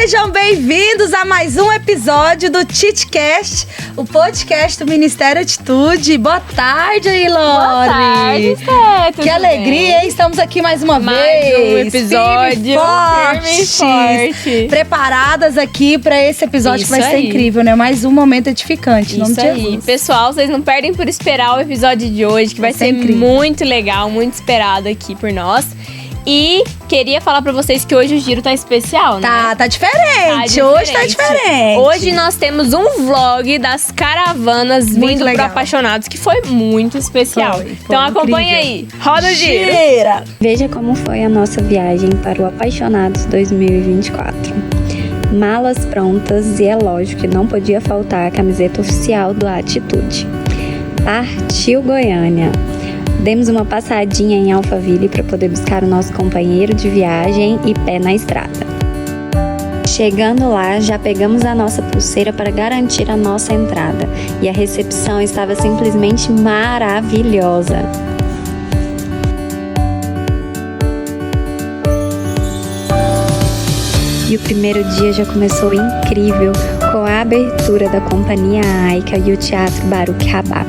Sejam bem-vindos a mais um episódio do TitCast, o podcast do Ministério Atitude. Boa tarde, Ilori. Boa tarde, Sté. Que alegria, hein? Estamos aqui mais uma vez. Mais um episódio. Firme e forte. Preparadas aqui para esse episódio. Isso que vai ser aí. incrível, né? Mais um momento edificante. Em nome de Jesus. Aí. Pessoal, vocês não perdem por esperar o episódio de hoje, que vai ser incrível. muito legal, muito esperado aqui por nós. E queria falar pra vocês que hoje o giro tá especial, né? Tá diferente. Hoje tá diferente. Hoje nós temos um vlog das caravanas Muito vindo legal. pro Apaixonados, que foi muito especial. Foi Então acompanha incrível. aí. Roda o giro. Gira. Veja como foi a nossa viagem para o Apaixonados 2024. Malas prontas e é lógico que não podia faltar a camiseta oficial do Atitude. Partiu Goiânia. Demos uma passadinha em Alphaville para poder buscar o nosso companheiro de viagem e pé na estrada. Chegando lá, já pegamos a nossa pulseira para garantir a nossa entrada e a recepção estava simplesmente maravilhosa. E o primeiro dia já começou incrível com a abertura da Companhia Aica e o Teatro Baruch Rabá.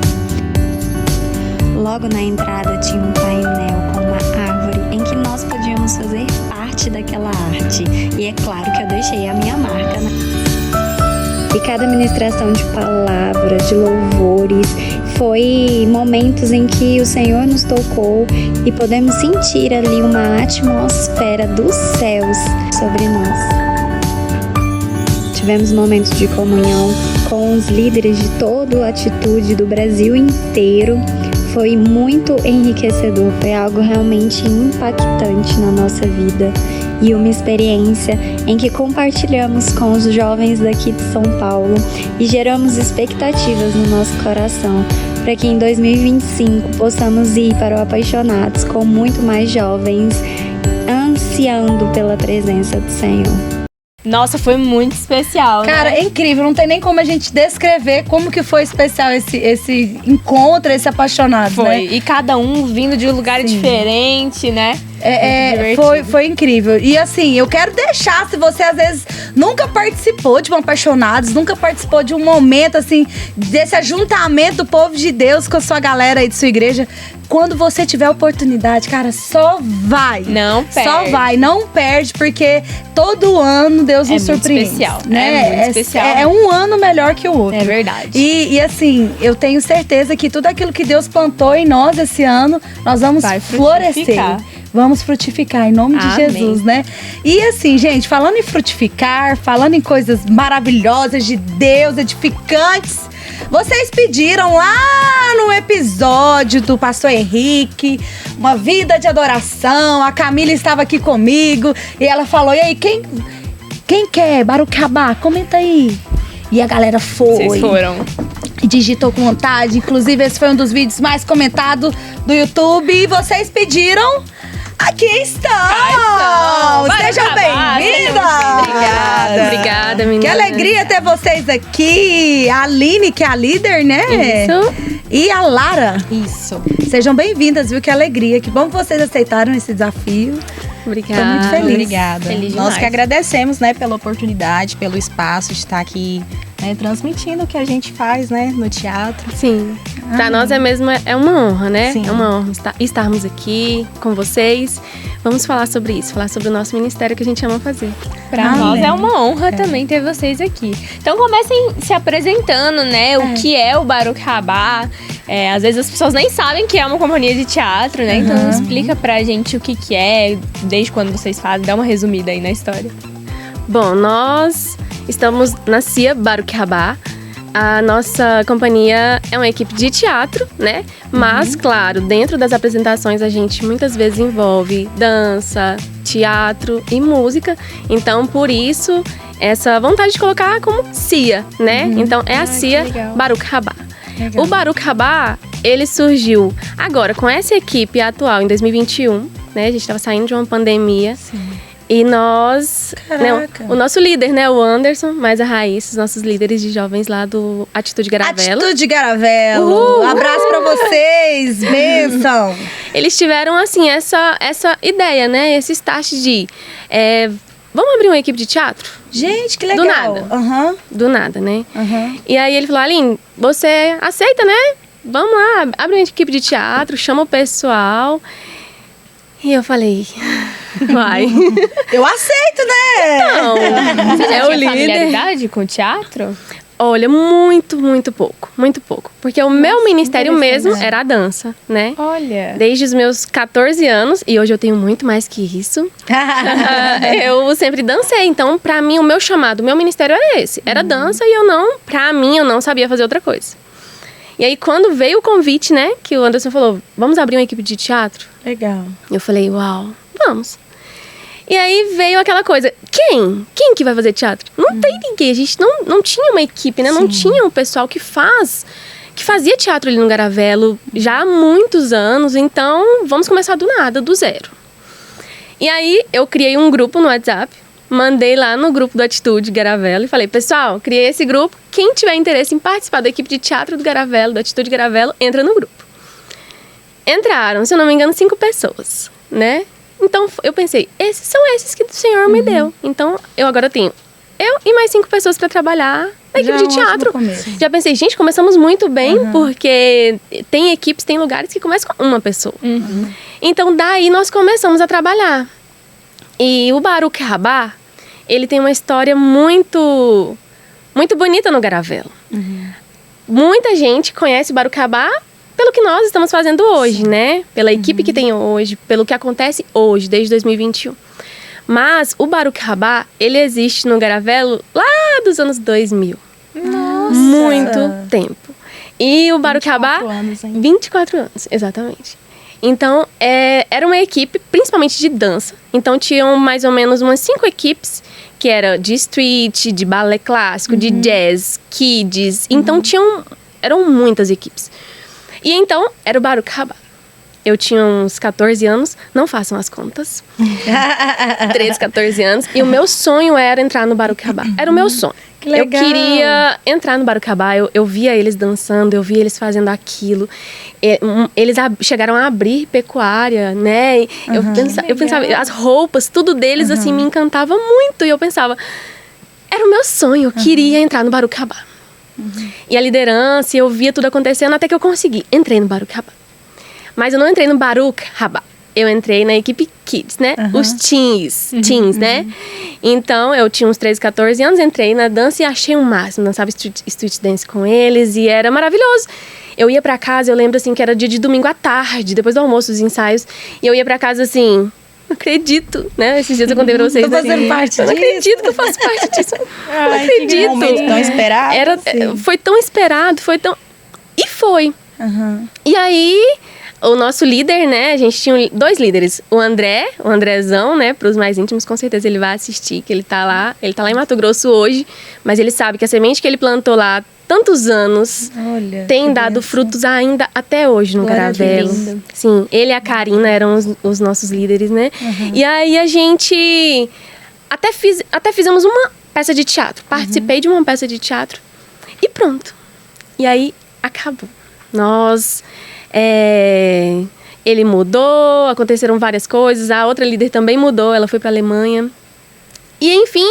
Logo na entrada tinha um painel com uma árvore em que nós podíamos fazer parte daquela arte. E é claro que eu deixei a minha marca, né? E cada ministração de palavras, de louvores, foi momentos em que o Senhor nos tocou e podemos sentir ali uma atmosfera dos céus sobre nós. Tivemos momentos de comunhão com os líderes de toda a Atitude do Brasil inteiro. Foi muito enriquecedor, foi algo realmente impactante na nossa vida e uma experiência em que compartilhamos com os jovens daqui de São Paulo e geramos expectativas no nosso coração para que em 2025 possamos ir para o Apaixonados com muito mais jovens ansiando pela presença do Senhor. Nossa, foi muito especial, Cara, né? é incrível, não tem nem como a gente descrever como que foi especial esse encontro, esse apaixonado, Foi. né? E cada um vindo de um lugar diferente, né? Foi incrível. E assim, eu quero deixar, se você às vezes nunca participou de um Apaixonados, nunca participou de um momento assim, desse ajuntamento do povo de Deus com a sua galera aí de sua igreja, quando você tiver a oportunidade, cara, só vai. Não perde. Só vai, não perde, porque todo ano Deus nos surpreende. Especial, né? é muito especial. É um ano melhor que o outro. É verdade. E assim, eu tenho certeza que tudo aquilo que Deus plantou em nós esse ano, nós vamos Vai florescer. frutificar. Vamos frutificar em nome de Amém. Jesus, né? E assim, gente, falando em frutificar, falando em coisas maravilhosas de Deus, edificantes, vocês pediram lá no episódio do Pastor Henrique, uma vida de adoração. A Camila estava aqui comigo e ela falou: e aí, quem quer Baruch Rabá? Comenta aí. E a galera foi. Vocês foram. E digitou com vontade. Inclusive, esse foi um dos vídeos mais comentados do YouTube. E vocês pediram. Aqui estão! Sejam bem-vindas! Obrigada, menina. Que alegria ter vocês aqui. A Aline, que é a líder, né? Isso. E a Lara. Isso. Sejam bem-vindas, viu? Que alegria. Que bom que vocês aceitaram esse desafio. Obrigada. Tô muito feliz. Obrigada. Feliz Nós demais. que agradecemos, né, pela oportunidade, pelo espaço de estar aqui, né, transmitindo o que a gente faz, né, no teatro. Sim. Pra nós é uma honra, né? Sim. É uma honra estarmos aqui com vocês. Vamos falar sobre isso, falar sobre o nosso ministério que a gente ama fazer. Pra Amém. nós é uma honra também ter vocês aqui. Então comecem se apresentando, né? O que é o Baruch Rabá. Às vezes as pessoas nem sabem que é uma companhia de teatro, né? Então explica pra gente o que é, desde quando vocês fazem. Dá uma resumida aí na história. Bom, nós estamos na CIA Baruch Rabá. A nossa companhia é uma equipe de teatro, né? Mas, claro, dentro das apresentações a gente muitas vezes envolve dança, teatro e música. Então, por isso, essa vontade de colocar como CIA, né? Então, é a CIA Baruch Rabá. O Baruch Rabá, ele surgiu agora com essa equipe atual em 2021, né? A gente estava saindo de uma pandemia. Sim. E nós, né, o nosso líder, né, o Anderson, mais a Raíssa, os nossos líderes de jovens lá do Atitude Garavelo. Atitude Garavelo. Um abraço pra vocês. Bênção. Eles tiveram, assim, essa ideia, né, esse start de vamos abrir uma equipe de teatro? Gente, que legal. Do nada. Aham. Do nada, né? Aham. E aí ele falou, Aline, você aceita, né? Vamos lá, abre uma equipe de teatro, chama o pessoal. E eu falei, vai. Eu aceito, né? Não, Você já é o tinha líder. familiaridade com o teatro? Olha, muito pouco. Muito pouco. Porque o meu ministério mesmo era a dança, né? Olha. Desde os meus 14 anos, e hoje eu tenho muito mais que isso, eu sempre dancei. Então, pra mim, o meu chamado, o meu ministério era esse. Era dança e eu não sabia fazer outra coisa. E aí, quando veio o convite, né, que o Anderson falou, vamos abrir uma equipe de teatro? Legal. Eu falei, uau, vamos. E aí veio aquela coisa, quem? Quem que vai fazer teatro? Não tem ninguém, a gente não tinha uma equipe, né? Não tinha um pessoal que fazia teatro ali no Garavelo já há muitos anos, então vamos começar do nada, do zero. E aí eu criei um grupo no WhatsApp, mandei lá no grupo do Atitude Garavelo e falei, pessoal, criei esse grupo, quem tiver interesse em participar da equipe de teatro do Garavelo, do Atitude Garavelo, entra no grupo. Entraram, se eu não me engano, 5 pessoas, né? Então, eu pensei, são esses que o Senhor me deu. Então, eu agora tenho eu e mais 5 pessoas para trabalhar na equipe de teatro. Já pensei, gente, começamos muito bem, porque tem equipes, tem lugares que começam com uma pessoa. Então, daí nós começamos a trabalhar. E o Baruch Rabá, ele tem uma história muito bonita no Garavelo. Muita gente conhece o Baruch Rabá pelo que nós estamos fazendo hoje, né? Pela equipe que tem hoje, pelo que acontece hoje, desde 2021. Mas o Baruch Rabá, ele existe no Garavelo lá dos anos 2000. Nossa! Muito tempo. E o Baruch Rabá... 24 anos, hein? 24 anos, exatamente. Então, era uma equipe, principalmente de dança. Então, tinham mais ou menos umas 5 equipes, que era de street, de balé clássico, de jazz, kids. Então, eram muitas equipes. E então, era o Baruch Rabá. Eu tinha uns 14 anos, não façam as contas. 13, 14 anos. E o meu sonho era entrar no Baruch Rabá. Era o meu sonho. Que legal. Eu queria entrar no Baruch Rabá. Eu via eles dançando, eu via eles fazendo aquilo. Eles chegaram a abrir pecuária, né? Eu pensava, as roupas, tudo deles, assim, me encantava muito. E eu pensava, era o meu sonho, eu queria entrar no Baruch Rabá. E a liderança, eu via tudo acontecendo até que eu consegui. Entrei no Baruch Rabá. Mas eu não entrei no Baruch Rabá. Eu entrei na equipe Kids, né? Os teens, né? Então, eu tinha uns 13, 14 anos, entrei na dança e achei o máximo. Dançava street dance com eles e era maravilhoso. Eu ia pra casa, eu lembro assim que era dia de domingo à tarde, depois do almoço, os ensaios. E eu ia pra casa assim, não acredito, né? Esses dias eu contei pra vocês. Tô fazendo parte disso. Eu não acredito que eu faço parte disso. Não acredito. Que momento tão esperado. Foi tão esperado, foi tão... E foi. E aí, o nosso líder, né? A gente tinha 2 líderes. O Andrezão, né? Para os mais íntimos, com certeza ele vai assistir, que ele tá lá em Mato Grosso hoje. Mas ele sabe que a semente que ele plantou lá tantos anos tem dado frutos ainda até hoje no Garavelo. Sim, ele e a Karina eram os nossos líderes, né? E aí a gente até fizemos uma peça de teatro. Participei de uma peça de teatro e pronto. E aí acabou. Ele mudou, aconteceram várias coisas. A outra líder também mudou, ela foi para a Alemanha. E enfim,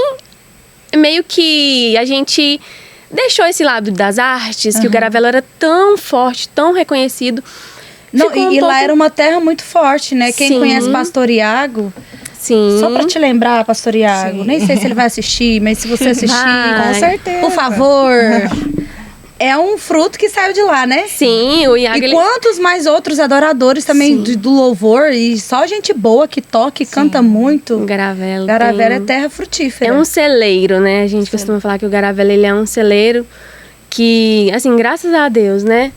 meio que a gente deixou esse lado das artes, que o Garavelo era tão forte, tão reconhecido. Não, e lá era uma terra muito forte, né? Quem conhece Pastor Iago... Sim. Só pra te lembrar, Pastor Iago, nem sei se ele vai assistir, mas se você assistir, Vai. Com certeza. por favor... É um fruto que saiu de lá, né? Sim, o Iago... E quantos mais outros adoradores também do louvor. E só gente boa que toca e canta muito. O Garavelo É terra frutífera. É um celeiro, né? A gente costuma falar que o Garavelo, ele é um celeiro que, assim, graças a Deus, né?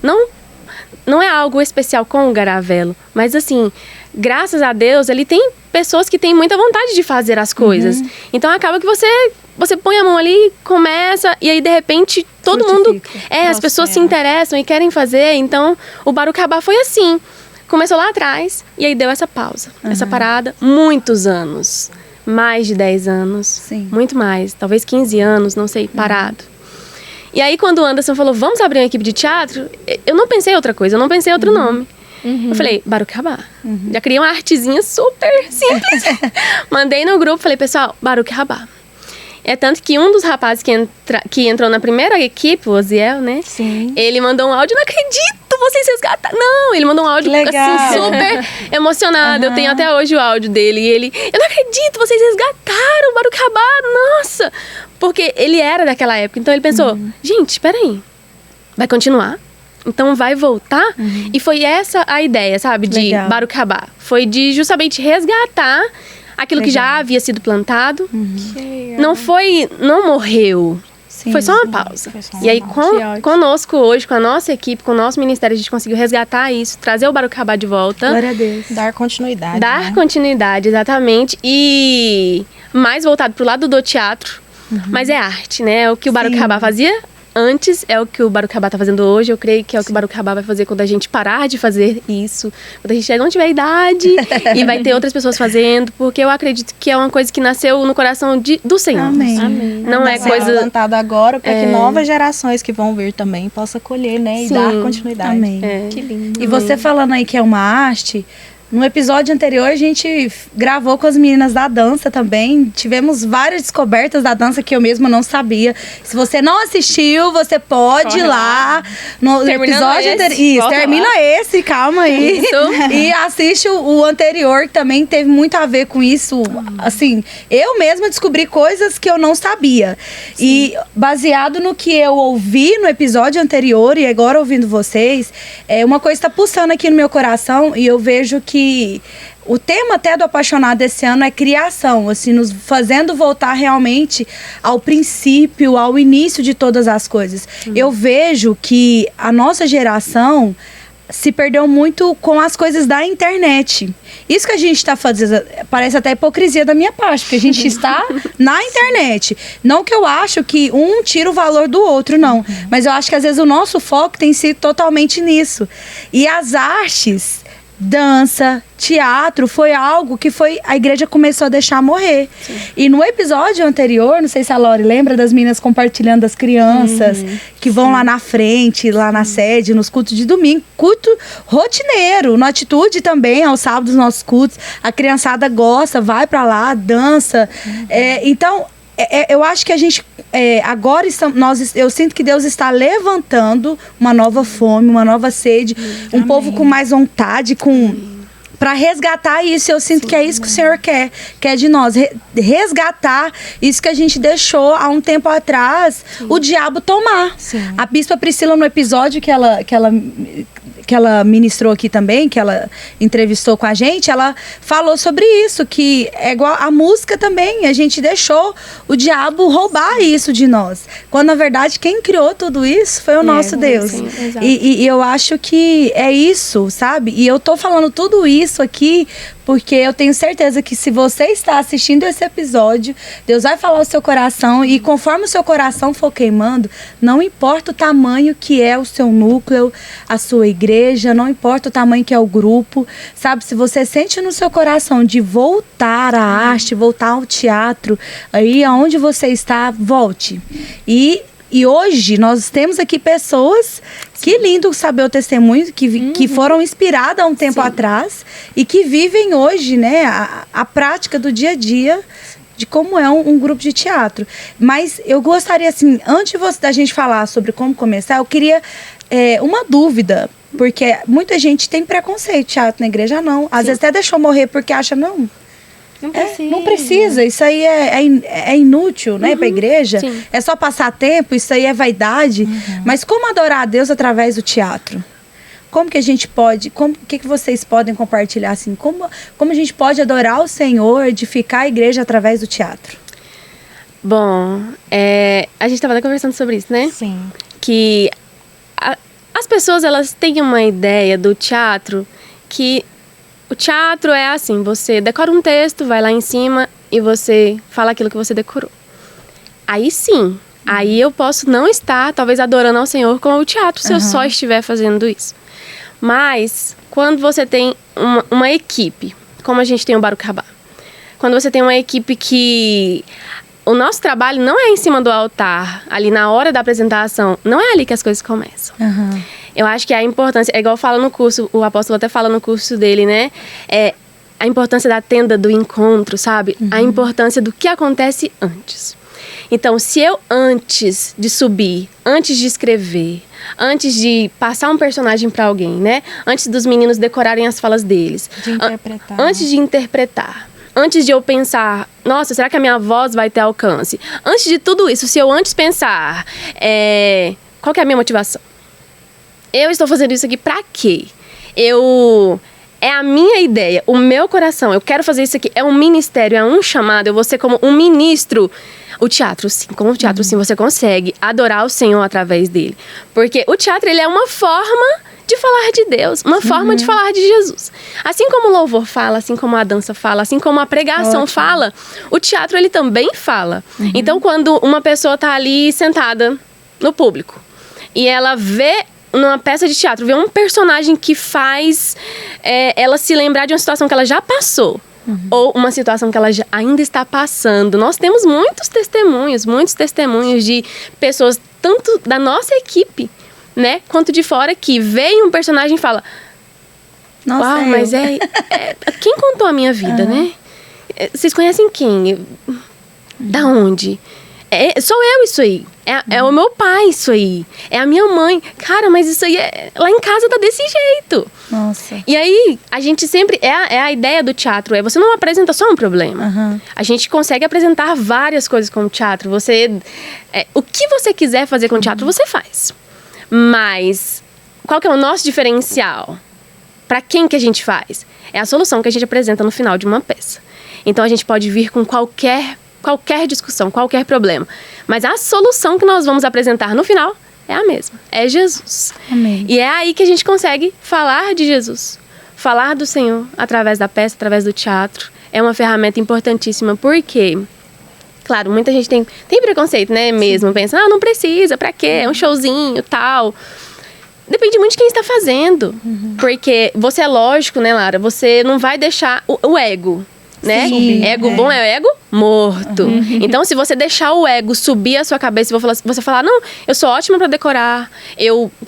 Não é algo especial com o Garavelo, mas assim, graças a Deus, ele tem pessoas que têm muita vontade de fazer as coisas. Então acaba que você põe a mão ali, começa, e aí de repente todo mundo... as pessoas se interessam e querem fazer. Então o Baruch Rabá foi assim. Começou lá atrás e aí deu essa pausa, essa parada. Muitos anos, mais de 10 anos. Sim. Muito mais, talvez 15 anos, não sei, parado. E aí quando o Anderson falou, vamos abrir uma equipe de teatro, eu não pensei em outra coisa, eu não pensei em outro nome. Eu falei, Baruch Rabá. Já criei uma artezinha super simples. Mandei no grupo, falei, pessoal, Baruch Rabá. É tanto que um dos rapazes que entrou na primeira equipe, o Oziel, né? Sim. Ele mandou um áudio, não acredito, vocês resgataram. Não, ele mandou um áudio assim, super emocionado. Eu tenho até hoje o áudio dele. E ele, eu não acredito, vocês resgataram o Baruch Rabá, nossa. Porque ele era daquela época, então ele pensou, gente, peraí, vai continuar? Então vai voltar? E foi essa a ideia, sabe, de Baruch Rabá. Foi de justamente resgatar aquilo que já havia sido plantado. Não morreu. Sim, foi só uma pausa. E aí, conosco hoje, com a nossa equipe, com o nosso ministério, a gente conseguiu resgatar isso, trazer o Baruch Rabá de volta. Glória a Deus. Dar continuidade. Dar continuidade, exatamente. E mais voltado pro lado do teatro. Mas é arte, né? O que o Baruch Rabá fazia antes é o que o Baruch Rabá tá fazendo hoje. Eu creio que é o que o Baruch Rabá vai fazer quando a gente parar de fazer isso. Quando a gente não tiver idade e vai ter outras pessoas fazendo. Porque eu acredito que é uma coisa que nasceu no coração do Senhor. Amém. Não é coisa plantado agora para que novas gerações que vão vir também possam colher, né? E dar continuidade. Amém. Que lindo. E você falando aí que é uma arte... No episódio anterior, a gente gravou com as meninas da dança também. Tivemos várias descobertas da dança que eu mesma não sabia. Se você não assistiu, você pode ir lá no episódio anterior. Isso, termina esse, calma aí. E assiste o anterior, que também teve muito a ver com isso. Assim, eu mesma descobri coisas que eu não sabia. E baseado no que eu ouvi no episódio anterior e agora ouvindo vocês, uma coisa está pulsando aqui no meu coração e eu vejo que o tema até do Apaixonado desse ano é criação, assim, nos fazendo voltar realmente ao princípio, ao início de todas as coisas. Eu vejo que a nossa geração se perdeu muito com as coisas da internet. Isso que a gente está fazendo parece até hipocrisia da minha parte, porque a gente está na internet. Não que eu acho que um tira o valor do outro, não. Mas eu acho que às vezes o nosso foco tem sido totalmente nisso. E as artes... dança, teatro, foi algo que a igreja começou a deixar morrer. Sim. E no episódio anterior, não sei se a Lori lembra das meninas compartilhando das crianças que vão lá na frente, lá na sede, nos cultos de domingo, culto rotineiro, na Atitude também, aos sábados, nossos cultos, a criançada gosta, vai pra lá, dança. Então, eu acho que a gente, agora eu sinto que Deus está levantando uma nova fome, uma nova sede, um povo com mais vontade, para resgatar isso. Eu sinto que é isso que o Senhor quer de nós, resgatar isso que a gente deixou há um tempo atrás, o diabo tomar. Sim. A Bispa Priscila, no episódio que ela ministrou aqui também, que ela entrevistou com a gente, ela falou sobre isso, que é igual a música também, a gente deixou o diabo roubar isso de nós, quando na verdade quem criou tudo isso foi o nosso Deus. Sim, e eu acho que é isso, sabe? E eu tô falando tudo isso aqui porque eu tenho certeza que se você está assistindo esse episódio, Deus vai falar o seu coração e conforme o seu coração for queimando, não importa o tamanho que é o seu núcleo, a sua igreja, não importa o tamanho que é o grupo, sabe? Se você sente no seu coração de voltar à arte, voltar ao teatro, aí aonde você está, volte. E hoje nós temos aqui pessoas, que lindo saber o testemunho, que foram inspiradas há um tempo atrás e que vivem hoje, né, a prática do dia a dia de como é um grupo de teatro. Mas eu gostaria, assim, antes da gente falar sobre como começar, eu queria uma dúvida, porque muita gente tem preconceito de teatro na igreja, não. Às vezes até deixou morrer porque acha, não precisa, isso aí é inútil, né, para a igreja. Sim. É só passar tempo, isso aí é vaidade. Mas como adorar a Deus através do teatro? Como que a gente pode, o que vocês podem compartilhar, assim, como a gente pode adorar o Senhor, edificar a igreja através do teatro? Bom, a gente estava conversando sobre isso, né? Sim. Que as pessoas, elas têm uma ideia do teatro que o teatro é assim, você decora um texto, vai lá em cima e você fala aquilo que você decorou. Aí sim, aí eu posso não estar, talvez, adorando ao Senhor com o teatro, se eu só estiver fazendo isso. Mas, quando você tem uma equipe, como a gente tem o Baruch Rabá, quando você tem uma equipe que... O nosso trabalho não é em cima do altar, ali na hora da apresentação, não é ali que as coisas começam. Eu acho que a importância, é igual fala no curso, o apóstolo até fala no curso dele, né? A importância da tenda do encontro, sabe? A importância do que acontece antes. Então, se eu antes de subir, antes de escrever, antes de passar um personagem para alguém, né? Antes dos meninos decorarem as falas deles. De interpretar. Antes de interpretar. Antes de eu pensar, nossa, será que a minha voz vai ter alcance? Antes de tudo isso, se eu antes pensar, qual que é a minha motivação? Eu estou fazendo isso aqui pra quê? É a minha ideia, o meu coração, eu quero fazer isso aqui, é um ministério, é um chamado, eu vou ser como um ministro. O teatro, sim, com o teatro, sim, você consegue adorar o Senhor através dele. Porque o teatro, ele é uma forma de falar de Deus, uma forma de falar de Jesus. Assim como o louvor fala, assim como a dança fala, assim como a pregação fala, o teatro, ele também fala. Então, quando uma pessoa tá ali sentada no público e ela vê numa peça de teatro, vê um personagem que faz ela se lembrar de uma situação que ela já passou. Ou uma situação que ela ainda está passando. Nós temos muitos testemunhos de pessoas, tanto da nossa equipe, né, quanto de fora, que veem um personagem e fala: Nossa, uau, mas quem contou a minha vida, né? Vocês conhecem quem? Da onde? Sou eu isso aí. É o meu pai isso aí. É a minha mãe. Cara, mas isso aí lá em casa tá desse jeito. Nossa. E aí, a gente sempre... a ideia do teatro você não apresenta só um problema. A gente consegue apresentar várias coisas com o teatro. O que você quiser fazer com o teatro, você faz. Mas, qual que é o nosso diferencial? Pra quem que a gente faz? É a solução que a gente apresenta no final de uma peça. Então, a gente pode vir com qualquer discussão, qualquer problema. Mas a solução que nós vamos apresentar no final é a mesma. É Jesus. Amém. E é aí que a gente consegue falar de Jesus. Falar do Senhor através da peça, através do teatro. É uma ferramenta importantíssima, porque... Claro, muita gente tem preconceito, né, mesmo. Sim. Pensa, não precisa, pra quê? É um showzinho, tal. Depende muito de quem está fazendo. Porque você é lógico, né, Lara? Você não vai deixar o ego... Né? Sim, ego bom é o ego morto. Então, se você deixar o ego subir a sua cabeça e você falar, não, eu sou ótima pra decorar.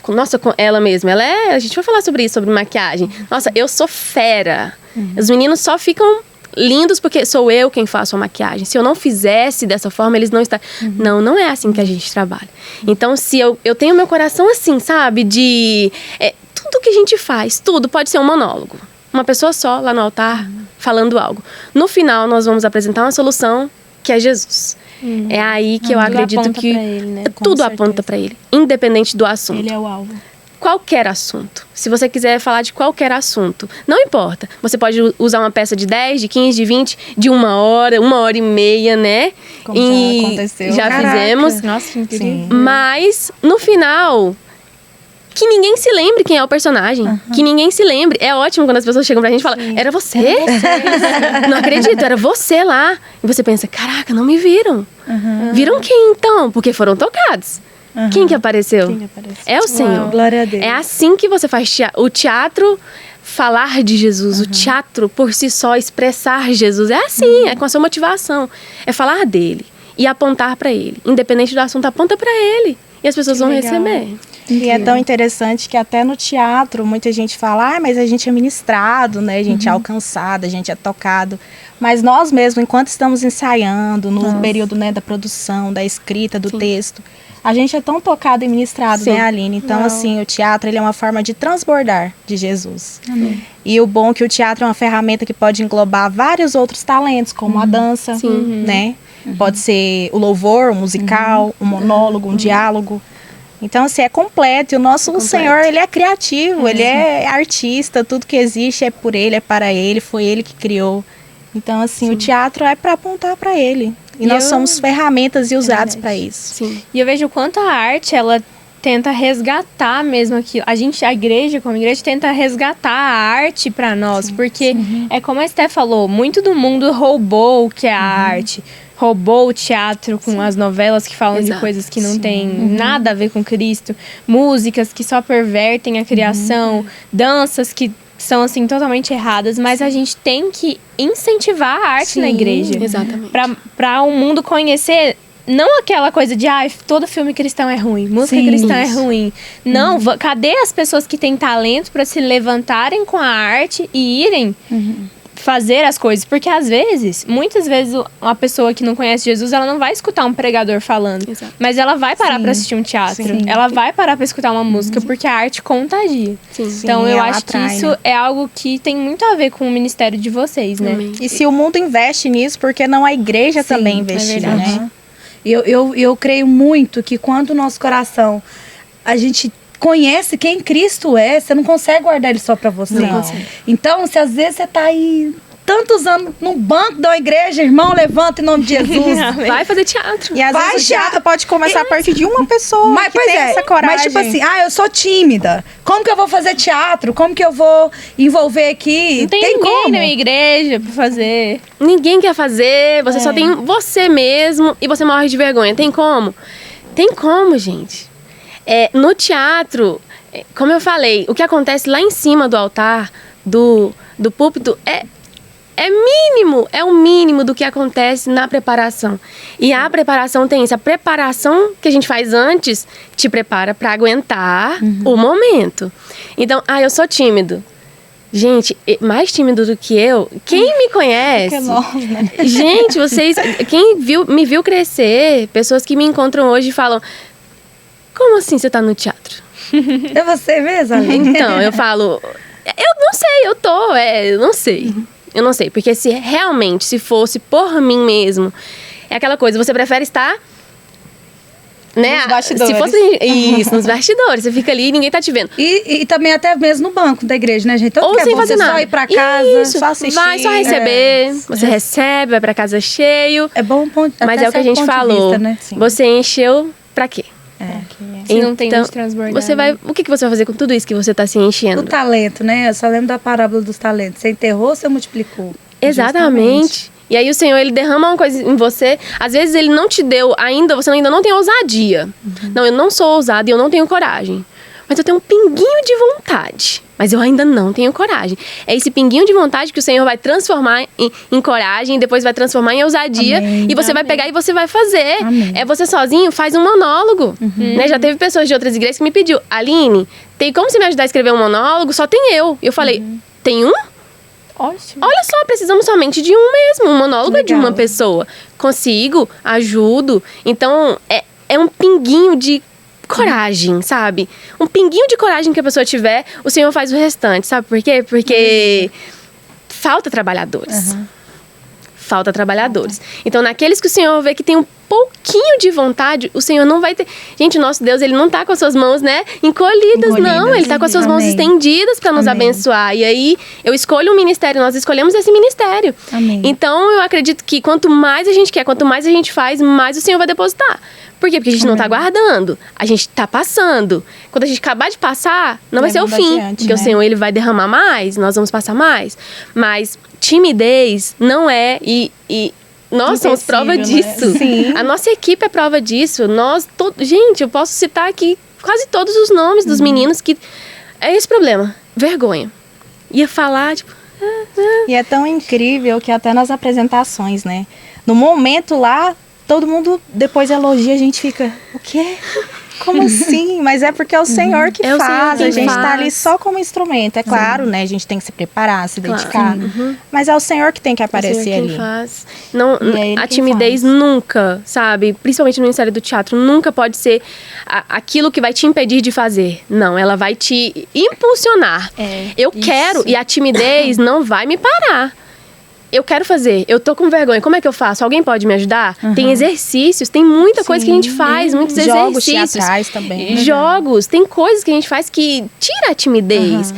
Nossa, ela mesma, a gente vai falar sobre isso, sobre maquiagem. Nossa, eu sou fera. Os meninos só ficam lindos porque sou eu quem faço a maquiagem. Se eu não fizesse dessa forma, eles não estariam... Não é assim que a gente trabalha. Então, se eu tenho meu coração assim, sabe? Tudo que a gente faz, tudo pode ser um monólogo. Uma pessoa só, lá no altar, falando algo. No final, nós vamos apresentar uma solução, que é Jesus. É aí que eu acredito que ele, né? tudo aponta para ele, independente do assunto. Ele é o alvo. Qualquer assunto. Se você quiser falar de qualquer assunto, não importa. Você pode usar uma peça de 10, de 15, de 20, de 1h, 1h30, né? Como já aconteceu. Já Caraca. fizemos. Nossa, que incrível. Mas, no final... Que ninguém se lembre quem é o personagem. Que ninguém se lembre. É ótimo quando as pessoas chegam pra gente e falam, era você? Não acredito, era você lá. E você pensa, caraca, não me viram. Viram quem então? Porque foram tocados. Quem que apareceu? É o Senhor. Glória a Deus. É assim que você faz o teatro, falar de Jesus. O teatro, por si só, expressar Jesus. É assim, é com a sua motivação. É falar dele e apontar pra ele. Independente do assunto, aponta pra ele. E as pessoas vão receber. E é tão interessante que até no teatro muita gente fala, mas a gente é ministrado, né? A gente é alcançado, a gente é tocado. Mas nós mesmos, enquanto estamos ensaiando, no período, né, da produção, da escrita, do texto, a gente é tão tocado e ministrado, né, Aline? Então, assim, o teatro, ele é uma forma de transbordar de Jesus. E o bom é que o teatro é uma ferramenta que pode englobar vários outros talentos, como a dança, né? Pode ser o louvor, o musical, um monólogo, um diálogo. Então, assim, é completo. E o nosso Senhor, ele é criativo, ele é artista. Tudo que existe é por ele, é para ele, foi ele que criou. Então, assim, o teatro é para apontar para ele. E nós somos ferramentas e usados para isso. Sim. E eu vejo o quanto a arte, ela tenta resgatar mesmo aquilo. A igreja, como igreja, tenta resgatar a arte para nós. Porque é como a Esté falou, muito do mundo roubou o que é a arte. Roubou o teatro com as novelas que falam de coisas que não tem nada a ver com Cristo. Músicas que só pervertem a criação. Danças que são, assim, totalmente erradas. Mas a gente tem que incentivar a arte na igreja. Exatamente. Para o mundo conhecer não aquela coisa de, todo filme cristão é ruim, música cristã é ruim. Não, cadê as pessoas que têm talento para se levantarem com a arte e irem fazer as coisas? Porque às vezes, muitas vezes, uma pessoa que não conhece Jesus, ela não vai escutar um pregador falando. Exato. Mas ela vai parar para assistir um teatro. Sim. Ela vai parar para escutar uma música, porque a arte contagia. Então, eu ela acho atrai, que isso né? é algo que tem muito a ver com o ministério de vocês, né? Amém. E se o mundo investe nisso, por que não a igreja também investir, verdade. né? Eu creio muito que quando o nosso coração, a gente conhece quem Cristo é, você não consegue guardar ele só pra você. Não consegue. Então, se às vezes você tá aí tantos anos no banco da igreja, irmão, levanta em nome de Jesus. Vai fazer teatro. E às Vai, vezes o teatro pode começar a partir de uma pessoa Mas, que pois tem essa coragem. mas tipo assim, eu sou tímida. Como que eu vou fazer teatro? Como que eu vou envolver aqui? Não tem ninguém como? na minha igreja pra fazer. Ninguém quer fazer, você só tem você mesmo e você morre de vergonha. Tem como? Tem como, gente. No teatro, como eu falei, o que acontece lá em cima do altar, do púlpito, é o mínimo do que acontece na preparação. E a preparação tem isso. A preparação que a gente faz antes te prepara para aguentar o momento. Então, eu sou tímido. Gente, mais tímido do que eu, quem me conhece? nós, né? Gente, quem me viu crescer, pessoas que me encontram hoje e falam: como assim você tá no teatro? É você mesmo, Aline? Então, eu falo, eu não sei, eu não sei. Eu não sei, porque se fosse por mim mesmo, é aquela coisa, você prefere estar, né? Nos bastidores. Se fosse isso, nos bastidores, você fica ali e ninguém tá te vendo. E também até mesmo no banco da igreja, né, gente? Então, Ou que é sem bom fazer você nada. só ir pra casa. Isso, só assistir. vai só receber, você recebe, vai pra casa cheio. É bom ponto. Mas até é o que a certo gente ponto de falou, vista, né? você encheu pra quê? Se não tem Então, onde transbordar. você vai, o que você vai fazer com tudo isso que você tá se enchendo? O talento, né? Eu só lembro da parábola dos talentos. Você enterrou, você multiplicou. Exatamente. E aí o Senhor, Ele derrama uma coisa em você. Às vezes Ele não te deu ainda, você ainda não tem ousadia. Não, eu não sou ousada e eu não tenho coragem. Mas eu tenho um pinguinho de vontade. Mas eu ainda não tenho coragem. É esse pinguinho de vontade que o Senhor vai transformar em coragem, e depois vai transformar em ousadia. Amém. E você vai pegar e você vai fazer. Amém. É você sozinho, faz um monólogo. Né? Já teve pessoas de outras igrejas que me pediu: Aline, tem como você me ajudar a escrever um monólogo? Só tem eu. E eu falei: tem um? Ótimo. Olha só, precisamos somente de um mesmo. Um monólogo é de Legal. uma pessoa. Consigo, ajudo. Então, é um pinguinho de coragem, sabe? Um pinguinho de coragem que a pessoa tiver, o Senhor faz o restante, sabe por quê? Porque falta trabalhadores. Falta trabalhadores. Então, naqueles que o Senhor vê que tem um pouquinho de vontade, o Senhor não vai ter... Gente, o nosso Deus, Ele não tá com as suas mãos, né, encolhidas, não. Ele tá com as suas mãos Amém. estendidas para nos Amém. abençoar. E aí, eu escolho um ministério, nós escolhemos esse ministério. Amém. Então, eu acredito que quanto mais a gente quer, quanto mais a gente faz, mais o Senhor vai depositar. Por quê? Porque a gente não tá guardando, a gente tá passando. Quando a gente acabar de passar, não vai ser o Levando fim. adiante, Porque o né? Senhor, Ele vai derramar mais, nós vamos passar mais. Mas timidez não é... E nós somos prova Impossível, né? disso. Sim. A nossa equipe é prova disso. Gente, eu posso citar aqui quase todos os nomes dos meninos que... É esse problema. Vergonha. Ia falar, tipo... E é tão incrível que até nas apresentações, né? No momento lá, todo mundo depois elogia, a gente fica, o quê? Como assim? Mas é porque é o Senhor que É o faz, Senhor a gente quem tá ali faz. só como instrumento. É claro, né? A gente tem que se preparar, se Claro. dedicar. Mas é o Senhor que tem que O Senhor aparecer quem ali. faz. Não, E é Ele a quem timidez faz. nunca, sabe? Principalmente no Ministério do Teatro, nunca pode ser aquilo que vai te impedir de fazer. Não, ela vai te impulsionar. Eu quero, e a timidez não vai me parar. Eu quero fazer, eu tô com vergonha, como é que eu faço? Alguém pode me ajudar? Tem exercícios, tem muita coisa que a gente faz, muitos Jogos exercícios. teatrais também. Jogos, tem coisas que a gente faz que tira a timidez.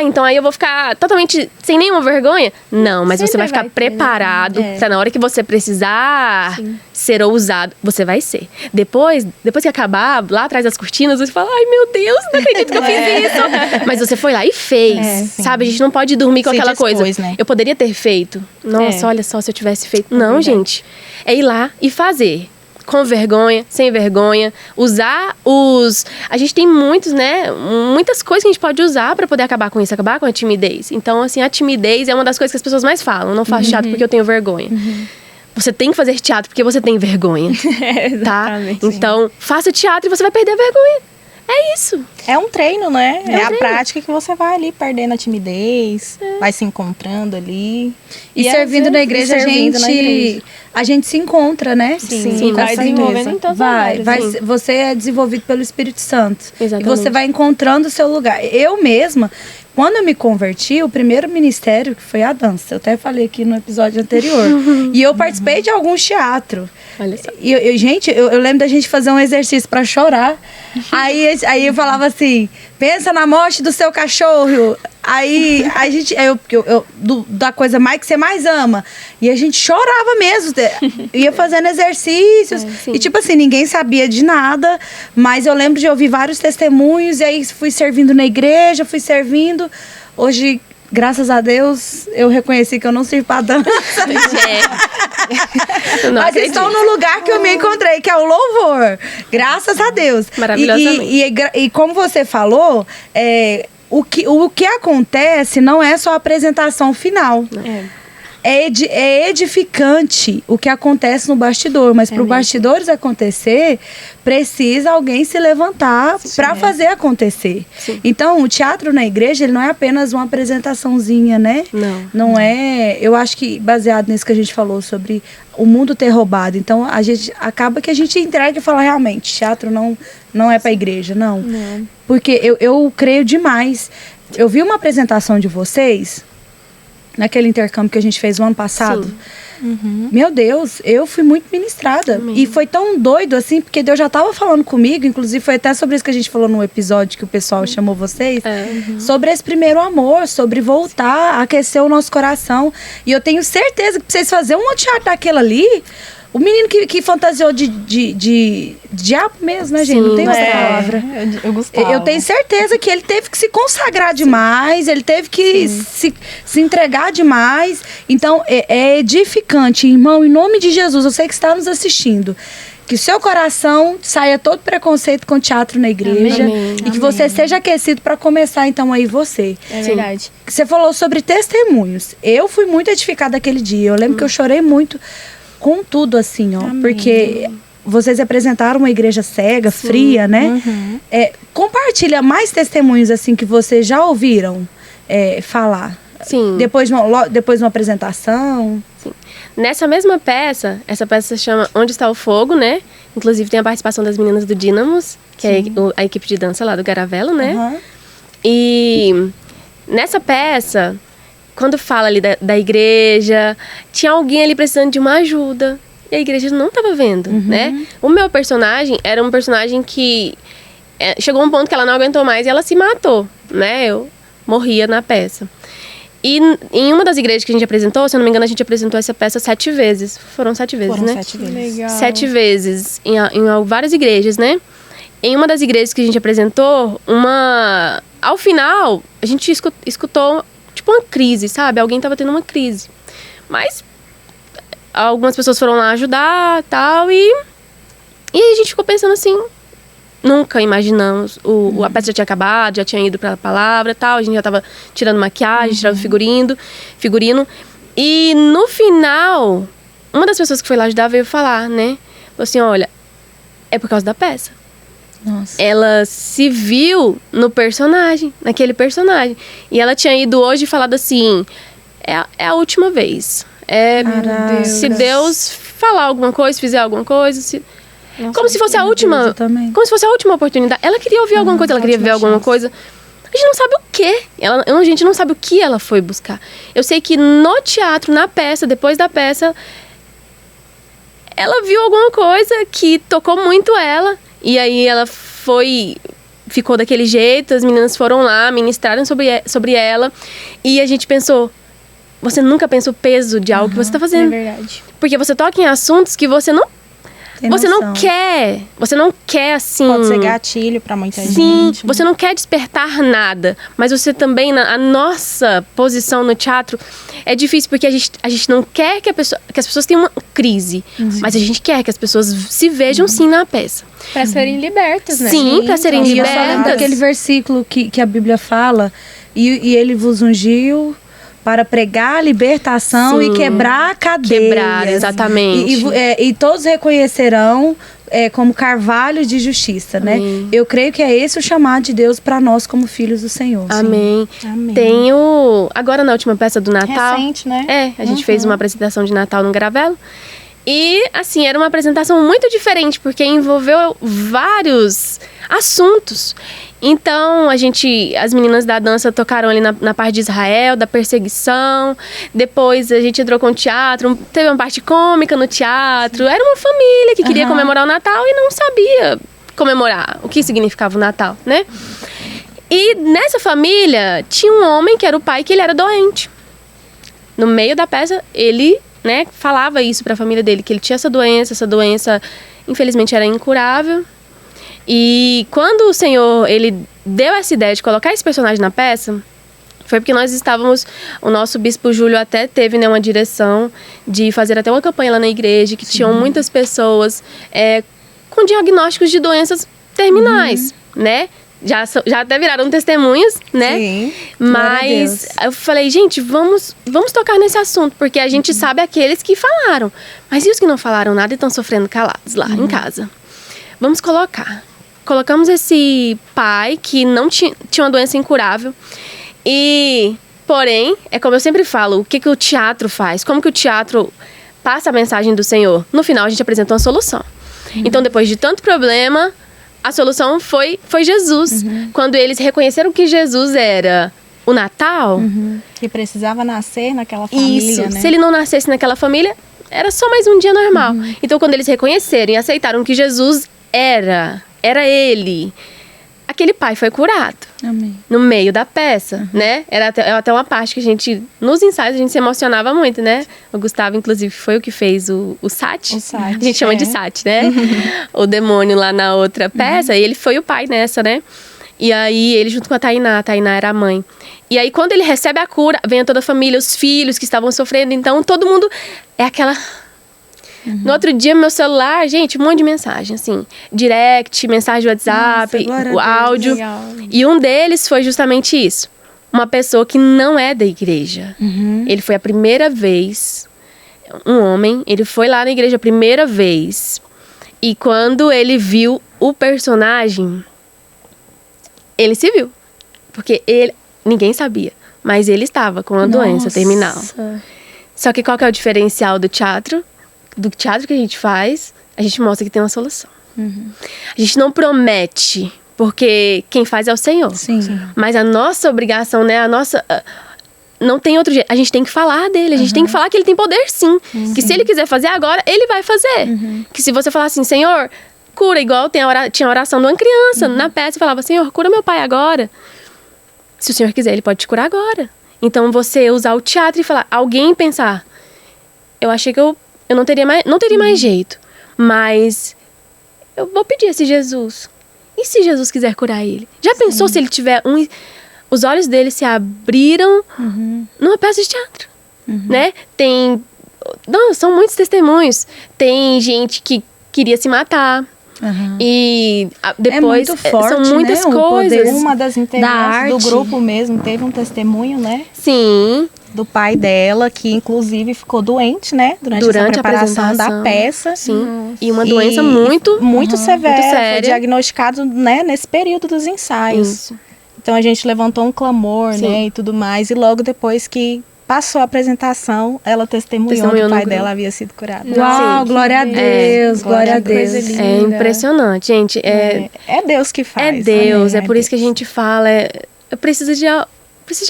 Então aí eu vou ficar totalmente sem nenhuma vergonha? Não, mas Sempre você vai ficar vai ter, né? preparado pra na hora que você precisar ser ousado, você vai ser. Depois que acabar, lá atrás das cortinas, você fala: ai meu Deus, não acredito que eu fiz isso. Mas você foi lá e fez, sim. sabe? A gente não pode dormir com Se aquela dispôs, coisa. né? Eu poderia ter feito. Nossa, olha só se eu tivesse feito. Não, gente. É ir lá e fazer. Com vergonha, sem vergonha. Usar os... A gente tem muitos, né? Muitas coisas que a gente pode usar pra poder acabar com isso. Acabar com a timidez. Então, assim, a timidez é uma das coisas que as pessoas mais falam. Eu não faço teatro porque eu tenho vergonha. você tem que fazer teatro porque você tem vergonha, tá? Exatamente. Então, faça teatro e você vai perder a vergonha. É isso. É um treino, né? É um É a treino. prática que você vai ali perdendo a timidez, vai se encontrando ali. E às servindo vezes, na igreja, servindo na igreja. a gente se encontra, né? Sim, com vai certeza. desenvolvendo em todas as áreas. Vai, você é desenvolvido pelo Espírito Santo. Exatamente. E você vai encontrando o seu lugar. Eu mesma, quando eu me converti, o primeiro ministério que foi a dança. Eu até falei aqui no episódio anterior. E eu participei de alguns teatros. Olha só. E gente, eu lembro da gente fazer um exercício pra chorar. Aí eu falava assim, pensa na morte do seu cachorro. Aí a gente, da coisa mais que você mais ama. E a gente chorava mesmo. Ia fazendo exercícios. sim. E tipo assim, ninguém sabia de nada. Mas eu lembro de ouvir vários testemunhos. E aí fui servindo na igreja, fui servindo. Hoje, graças a Deus, eu reconheci que eu não sirvo pra dança. Eu não Mas acredito. estão no lugar que eu me encontrei, que é o louvor. Graças a Deus. Maravilhosamente. E como você falou, o que acontece não é só a apresentação final. É edificante o que acontece no bastidor, mas para os bastidores acontecer, precisa alguém se levantar para fazer acontecer. Sim. Então, o teatro na igreja, ele não é apenas uma apresentaçãozinha, né? Não é. Eu acho que baseado nisso que a gente falou sobre o mundo ter roubado. Então, a gente acaba que a gente entrega e fala realmente, teatro não é para igreja, não. Porque eu creio demais. Eu vi uma apresentação de vocês naquele intercâmbio que a gente fez o ano passado. Meu Deus, eu fui muito ministrada. E foi tão doido assim, porque Deus já estava falando comigo, inclusive foi até sobre isso que a gente falou no episódio que o pessoal chamou vocês, sobre esse primeiro amor, sobre voltar a aquecer o nosso coração. E eu tenho certeza que pra vocês fazerem um teatro daquele ali, o menino que fantasiou de diabo mesmo, né, gente? Não tem outra palavra. Eu gostava. Eu tenho certeza que ele teve que se consagrar demais, ele teve que se entregar demais. Então, é edificante, irmão, em nome de Jesus, eu sei que está nos assistindo. Que o seu coração saia todo preconceito com teatro na igreja. Amém. E que você seja aquecido para começar, então, aí você. É verdade. Você falou sobre testemunhos. Eu fui muito edificada aquele dia. Eu lembro que eu chorei muito com tudo, assim, ó. Porque vocês apresentaram uma igreja cega, fria, né? Compartilha mais testemunhos, assim, que vocês já ouviram falar. Sim. Depois de uma apresentação. Sim. Nessa mesma peça, essa peça se chama Onde Está o Fogo, né? Inclusive tem a participação das meninas do Dínamos, que é a equipe de dança lá do Garavelo, né? Uhum. E nessa peça, quando fala ali da igreja, tinha alguém ali precisando de uma ajuda. E a igreja não estava vendo, né? O meu personagem era um personagem que chegou a um ponto que ela não aguentou mais e ela se matou, né? Eu morria na peça. E em uma das igrejas que a gente apresentou, se eu não me engano, a gente apresentou essa peça 7 vezes. Foram 7 vezes, Foram né? 7 vezes. Legal. 7 vezes, em várias igrejas, né? Em uma das igrejas que a gente apresentou, ao final, a gente escutou, tipo, uma crise, sabe? Alguém tava tendo uma crise. Mas algumas pessoas foram lá ajudar, tal, e a gente ficou pensando assim, nunca imaginamos, a peça já tinha acabado, já tinha ido pra palavra, tal, a gente já tava tirando maquiagem, tirando figurino, e no final, uma das pessoas que foi lá ajudar veio falar, né? Falou assim, olha, é por causa da peça. Nossa. Ela se viu naquele personagem. E ela tinha ido hoje e falado assim, é a última vez. Se Deus falar alguma coisa, fizer alguma coisa, como se fosse a última, como se fosse a última oportunidade. Ela queria ouvir alguma coisa, ela queria ver alguma coisa. A gente não sabe o quê. A gente não sabe o que ela foi buscar. Eu sei que no teatro, na peça, depois da peça, ela viu alguma coisa que tocou muito ela. E aí ela ficou daquele jeito, as meninas foram lá, ministraram sobre ela. E a gente pensou, você nunca pensa o peso de algo que você está fazendo. É verdade. Porque você toca em assuntos que você não quer, assim... Pode ser gatilho pra muita gente. Sim, você não quer despertar nada. Mas você também, a nossa posição no teatro é difícil, porque a gente não quer que as pessoas tenham uma crise. Mas a gente quer que as pessoas se vejam, sim, na peça. Pra serem libertas, né? Sim, pra serem E eu só lembro libertas. daquele versículo que a Bíblia fala, e ele vos ungiu para pregar a libertação Sim. e quebrar cadeias. Quebrar, exatamente. E todos reconhecerão como carvalho de justiça, né? Amém. Eu creio que é esse o chamado de Deus para nós como filhos do Senhor. Amém. Amém. Tenho, agora na última peça do Natal. Recente, né? A gente fez uma apresentação de Natal no Gravelo. E, assim, era uma apresentação muito diferente, porque envolveu vários assuntos. Então, as meninas da dança tocaram ali na parte de Israel, da perseguição. Depois a gente entrou com o teatro, teve uma parte cômica no teatro. Era uma família que queria comemorar o Natal e não sabia comemorar o que significava o Natal, né? E nessa família tinha um homem que era o pai, que ele era doente. No meio da peça, ele, né, falava isso para a família dele, que ele tinha essa doença infelizmente era incurável. E quando o Senhor, ele deu essa ideia de colocar esse personagem na peça, foi porque nós estávamos, o nosso bispo Júlio até teve, né, uma direção de fazer até uma campanha lá na igreja, que tinham muitas pessoas com diagnósticos de doenças terminais, né? Já até viraram testemunhas, né? Sim. Mas eu falei, gente, vamos tocar nesse assunto, porque a gente sabe aqueles que falaram. Mas e os que não falaram nada e estão sofrendo calados lá em casa? Vamos colocar. Colocamos esse pai que não tinha uma doença incurável. E, porém, é como eu sempre falo, o que o teatro faz? Como que o teatro passa a mensagem do Senhor? No final, a gente apresenta uma solução. Então, depois de tanto problema, a solução foi Jesus. Quando eles reconheceram que Jesus era o Natal... Que precisava nascer naquela família, Isso. né? Se ele não nascesse naquela família, era só mais um dia normal. Então, quando eles reconheceram e aceitaram que Jesus era ele, aquele pai foi curado. Amém. No meio da peça, né? Era até uma parte que a gente, nos ensaios, a gente se emocionava muito, né? O Gustavo, inclusive, foi o que fez o Sati. O Sati, A gente chama de Sati, né? O demônio lá na outra peça. E ele foi o pai nessa, né? E aí, ele junto com a Tainá era a mãe. E aí, quando ele recebe a cura, vem toda a família, os filhos que estavam sofrendo. Então, todo mundo é aquela... No outro dia, meu celular, gente, um monte de mensagem, assim. Direct, mensagem do WhatsApp, o áudio. Legal. E um deles foi justamente isso. Uma pessoa que não é da igreja. Ele foi a primeira vez, um homem, ele foi lá na igreja a primeira vez. E quando ele viu o personagem, ele se viu. Porque ninguém sabia, mas ele estava com uma doença terminal. Só que qual que é o diferencial do teatro? Do teatro que a gente faz, a gente mostra que tem uma solução. A gente não promete, porque quem faz é o Senhor. Sim. Mas a nossa obrigação, né? Não tem outro jeito. A gente tem que falar dele. A gente tem que falar que ele tem poder, sim. Que se ele quiser fazer agora, ele vai fazer. Que se você falar assim, Senhor, cura, igual tinha a oração de uma criança na peça, falava, Senhor, cura meu pai agora. Se o Senhor quiser, ele pode te curar agora. Então, você usar o teatro e falar, alguém pensar, eu achei que eu não teria mais jeito, mas eu vou pedir esse Jesus. E se Jesus quiser curar ele? Já pensou se ele tiver os olhos dele se abriram numa peça de teatro, né? São muitos testemunhos. Tem gente que queria se matar. E depois muito forte, são muitas né, o coisas. poder Uma das integrantes do arte. grupo mesmo teve um testemunho, né? Sim. Do pai dela, que inclusive ficou doente, né? Durante essa preparação a da peça. Sim. E uma doença muito severa. Foi séria. diagnosticado, né, nesse período dos ensaios. Isso. Então a gente levantou um clamor, Sim. né, e tudo mais. E logo depois que passou a apresentação, ela testemunhou que o pai dela havia sido curado. Uau, Sim. glória a Deus, glória a Coisa Deus. linda. É impressionante, gente. É Deus que faz. É Deus, né? é por isso que a gente fala, precisa de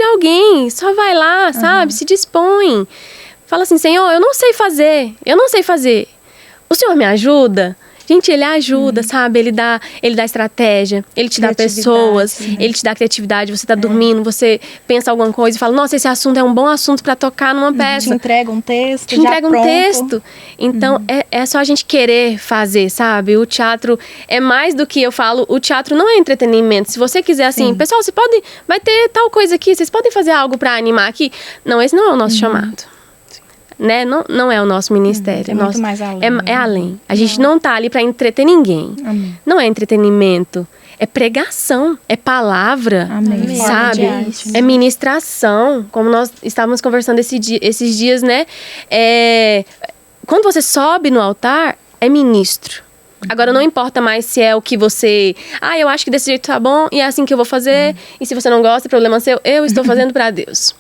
alguém, só vai lá, sabe? Se dispõe. Fala assim, Senhor, eu não sei fazer. O Senhor me ajuda? Gente, ele ajuda, sabe? Ele dá estratégia, ele te dá pessoas, ele te dá criatividade. Você tá dormindo, você pensa alguma coisa e fala, nossa, esse assunto é um bom assunto para tocar numa peça. Te entrega um texto, Te entrega um texto. Então, é só a gente querer fazer, sabe? O teatro é mais do que eu falo. O teatro não é entretenimento. Se você quiser, assim, pessoal, vai ter tal coisa aqui, vocês podem fazer algo para animar aqui. Não, esse não é o nosso chamado. Né? Não é o nosso ministério. É muito mais além. É além. A gente não tá ali para entreter ninguém. Não é entretenimento. é pregação, é palavra, Amém. sabe? Arte, né? É ministração, como nós estávamos conversando esses dias, né? Quando você sobe no altar, é ministro. Agora, não importa mais se é o que você... eu acho que desse jeito tá bom e é assim que eu vou fazer. E se você não gosta, problema seu. Eu estou fazendo para Deus.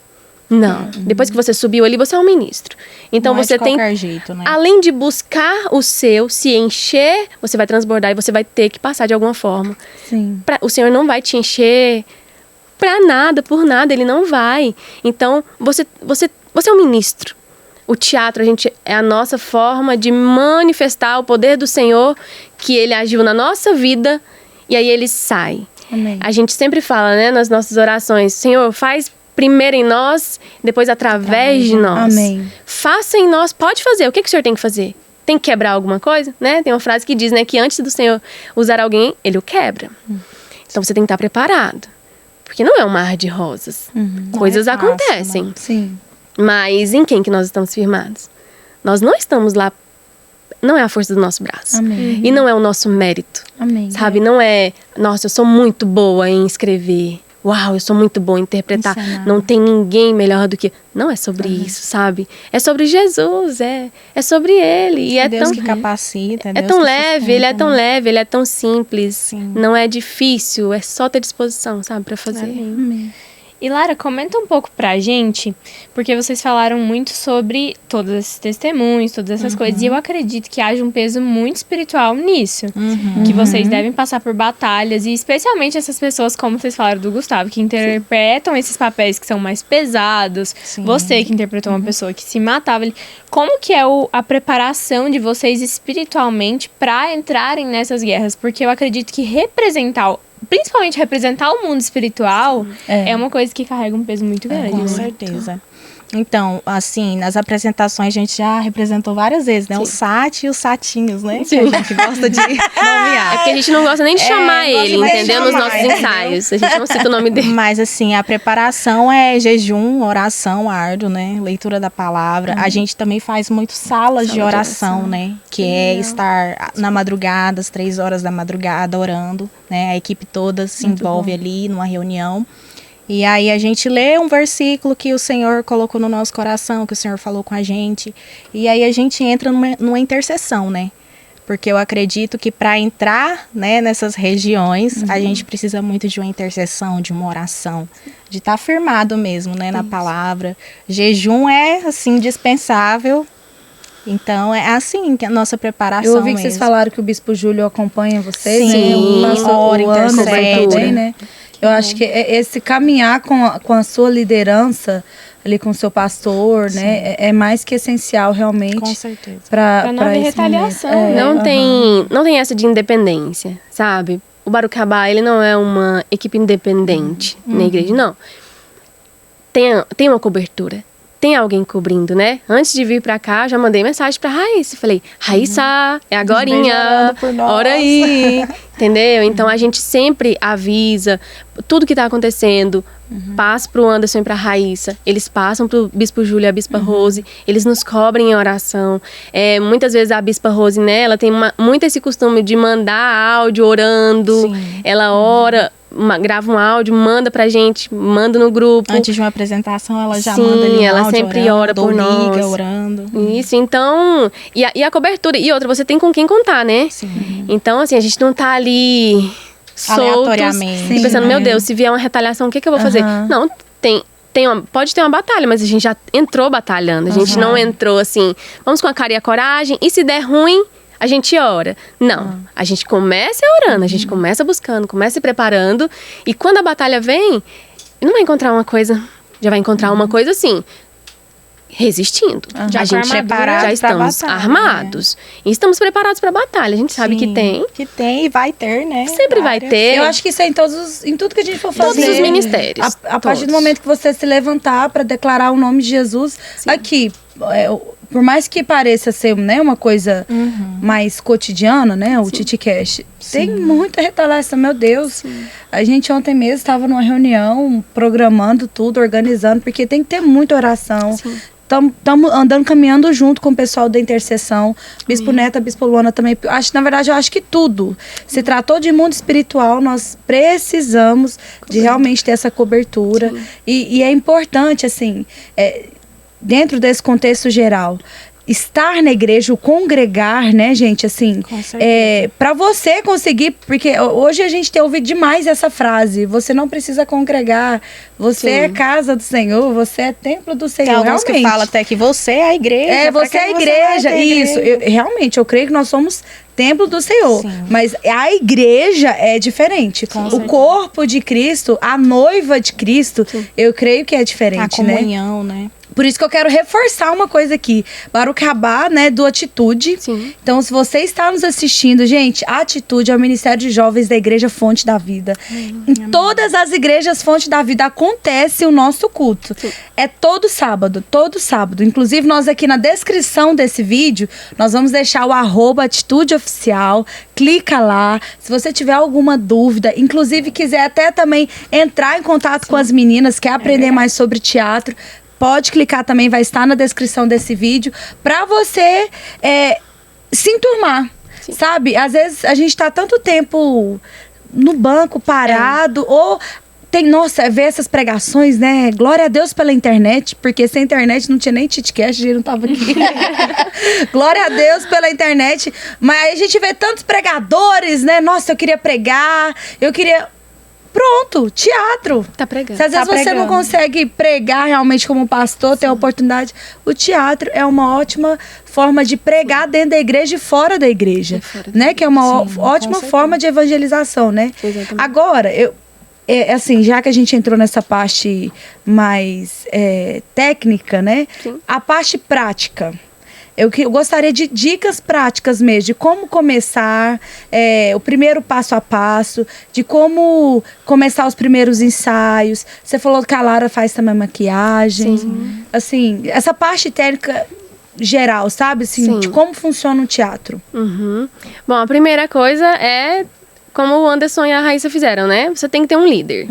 Não. Depois que você subiu ali, você é um ministro. Então, Não é você de tem... qualquer jeito, né? Além de buscar o seu, se encher, você vai transbordar e você vai ter que passar de alguma forma. Sim. O Senhor não vai te encher pra nada, por nada. Ele não vai. Então, você é um ministro. O teatro, é a nossa forma de manifestar o poder do Senhor, que Ele agiu na nossa vida, e aí Ele sai. Amém. A gente sempre fala, né, nas nossas orações, Senhor, faz primeiro em nós, depois através de nós. Amém. Faça em nós, pode fazer. O que o Senhor tem que fazer? Tem que quebrar alguma coisa, né? Tem uma frase que diz, né, que antes do Senhor usar alguém, Ele o quebra. Então você tem que estar preparado. Porque não é um mar de rosas. Coisas Não é fácil, acontecem. Sim. Mas em quem que nós estamos firmados? Nós não estamos lá, não é a força do nosso braço. Amém. E não é o nosso mérito, Amém. sabe? Não é, nossa, eu sou muito boa em escrever. Uau, eu sou muito boa em interpretar. Ensinar. Não tem ninguém melhor do que... Não é sobre isso, sabe? É sobre Jesus, é sobre Ele. E é Deus tão... que capacita. É Deus tão que leve, Ele é sustenta, tão né? leve, Ele é tão simples. Sim. Não é difícil, é só ter disposição, sabe? Pra fazer. Amém. E Lara, comenta um pouco pra gente, porque vocês falaram muito sobre todos esses testemunhos, todas essas coisas, e eu acredito que haja um peso muito espiritual nisso. Que vocês devem passar por batalhas, e especialmente essas pessoas, como vocês falaram do Gustavo, que interpretam esses papéis que são mais pesados. Sim. Você que interpretou uma pessoa que se matava. Como que é a preparação de vocês espiritualmente pra entrarem nessas guerras? Porque eu acredito que principalmente representar o mundo espiritual é uma coisa que carrega um peso muito grande. Com né? certeza. Então, assim, nas apresentações a gente já representou várias vezes, né? O Sati e os Satinhos, né? Sim. Que a gente gosta de nomear. É porque a gente não gosta nem de chamar gosta ele, nem de entendeu? Nos chamar, nossos entendeu? ensaios. A gente não cita o nome dele. Mas, assim, a preparação é jejum, oração árduo, né? Leitura da palavra. A gente também faz muito salas de oração, né? Que é estar na madrugada, às 3 horas da madrugada, orando, né? A equipe toda se envolve ali numa reunião. E aí a gente lê um versículo que o Senhor colocou no nosso coração, que o Senhor falou com a gente. E aí a gente entra numa intercessão, né? Porque eu acredito que para entrar, né, nessas regiões, a gente precisa muito de uma intercessão, de uma oração, de estar firmado mesmo, né, na palavra. Jejum é, assim, indispensável. Então, é assim que a nossa preparação Eu ouvi que vocês mesmo. falaram que o Bispo Júlio acompanha vocês, Sim, né? O pastor ora, o Anderson intercede. também, né? Eu acho que esse caminhar com a sua liderança, ali com o seu pastor, né? É mais que essencial, realmente. Com certeza. Pra não haver esse retaliação, momento. né? Não tem essa de independência, sabe? O Baruch Rabá, ele não é uma equipe independente na igreja, não. Tem uma cobertura. Tem alguém cobrindo, né? Antes de vir pra cá, já mandei mensagem pra Raíssa. Falei, Raíssa, é agorinha, orando por nós. ora aí. Entendeu? Então, a gente sempre avisa tudo que tá acontecendo. Passa pro Anderson e pra Raíssa. Eles passam pro Bispo Júlio e a Bispa Rose. Eles nos cobrem em oração. Muitas vezes a Bispa Rose, né? Ela tem muito esse costume de mandar áudio orando. Sim. Ela ora, grava um áudio, manda pra gente, manda no grupo. Antes de uma apresentação, ela já Sim, manda ali um ela áudio sempre orando, ora por ou liga, nós. orando. Isso, então... E a cobertura. E outra, você tem com quem contar, né? Sim. Então, assim, a gente não tá ali soltos Aleatoriamente. e pensando, Sim, meu Deus, se vier uma retaliação, o que eu vou fazer? Aham. Não, pode ter uma batalha, mas a gente já entrou batalhando. A gente não entrou assim, vamos com a cara e a coragem, e se der ruim, a gente ora. Não, a gente começa orando, a gente começa buscando, começa se preparando, e quando a batalha vem, não vai encontrar uma coisa, já vai encontrar uma coisa assim, resistindo. Já A com gente armadura já pra estamos batalha, armados. E estamos preparados para a batalha. A gente sabe que Sim, tem. Que tem e vai ter, né? Sempre vai Várias. ter. Eu acho que isso é em tudo que a gente for fazer. Todos os ministérios. A partir do todos. momento que você se levantar para declarar o nome de Jesus, aqui, por mais que pareça ser, né, uma coisa mais cotidiana, né, o TitiCast, tem muita retaliação, meu Deus. Sim. A gente ontem mesmo estava numa reunião, programando tudo, organizando, porque tem que ter muita oração. Estamos andando, caminhando junto com o pessoal da intercessão. Bispo Neta, Bispo Luana também. Na verdade, eu acho que tudo. Se tratou de mundo espiritual, nós precisamos de realmente ter essa cobertura. E é importante, assim, dentro desse contexto geral, estar na igreja, o congregar, né, gente, assim, para você conseguir, porque hoje a gente tem ouvido demais essa frase, você não precisa congregar, você é casa do Senhor, você é templo do Senhor, tem alguns realmente. que falam até que você é a igreja. Você é a igreja, isso, realmente, eu creio que nós somos templo do Senhor, mas a igreja é diferente, o corpo de Cristo, a noiva de Cristo, eu creio que é diferente, a comunhão, né? Por isso que eu quero reforçar uma coisa aqui. Baruch Rabá, né, do Atitude. Sim. Então, se você está nos assistindo, gente, a Atitude é o Ministério de Jovens da Igreja Fonte da Vida. Em todas as igrejas Fonte da Vida acontece o nosso culto. Sim. É todo sábado. Inclusive, nós aqui na descrição desse vídeo, nós vamos deixar o @Atitude Oficial. Clica lá. Se você tiver alguma dúvida, inclusive quiser até também entrar em contato com as meninas, quer aprender mais sobre teatro, pode clicar também, vai estar na descrição desse vídeo, para você se enturmar, sabe? Às vezes a gente tá tanto tempo no banco parado, ou ver essas pregações, né? Glória a Deus pela internet, porque sem internet não tinha nem TitiCast, a gente não tava aqui. Glória a Deus pela internet, mas a gente vê tantos pregadores, né? Nossa, eu queria pregar, Pronto, teatro. Tá pregando. Se às vezes você não consegue pregar realmente como pastor, ter a oportunidade, o teatro é uma ótima forma de pregar dentro da igreja e fora da igreja, né? Que é uma ótima forma de evangelização, né? Exatamente. Agora, assim, já que a gente entrou nessa parte mais técnica, né? Sim. A parte prática. Eu gostaria de dicas práticas mesmo, de como começar, o primeiro passo a passo, de como começar os primeiros ensaios. Você falou que a Lara faz também maquiagem. Sim. Assim, essa parte técnica geral, sabe? Assim, de como funciona o teatro. Bom, a primeira coisa é como o Anderson e a Raíssa fizeram, né? Você tem que ter um líder.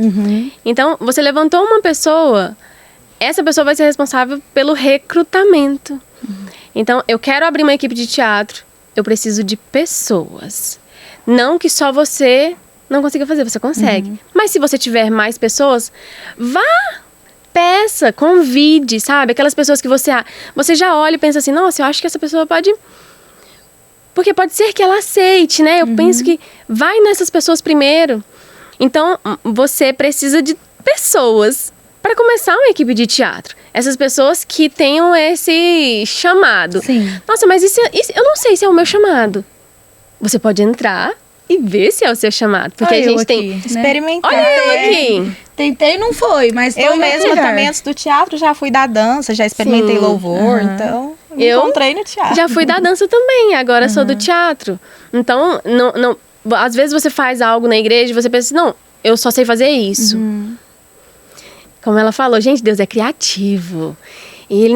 Então, você levantou uma pessoa, essa pessoa vai ser responsável pelo recrutamento. Então, eu quero abrir uma equipe de teatro, eu preciso de pessoas. Não que só você não consiga fazer, você consegue. Mas se você tiver mais pessoas, peça, convide, sabe? Aquelas pessoas que você já olha e pensa assim, nossa, eu acho que essa pessoa pode... Porque pode ser que ela aceite, né? Eu penso que vai nessas pessoas primeiro. Então, você precisa de pessoas para começar uma equipe de teatro. Essas pessoas que tenham esse chamado. Sim. Nossa, mas isso eu não sei se é o meu chamado. Você pode entrar e ver se é o seu chamado. Porque a gente tem... Experimentar. Olha eu aqui. Tentei, não foi, mas... Eu mesma também, antes do teatro, já fui da dança, já experimentei louvor, então... Eu encontrei no teatro. Já fui da dança também, agora sou do teatro. Então, não, às vezes você faz algo na igreja e você pensa assim, não, eu só sei fazer isso. Como ela falou, gente, Deus é criativo. E Ele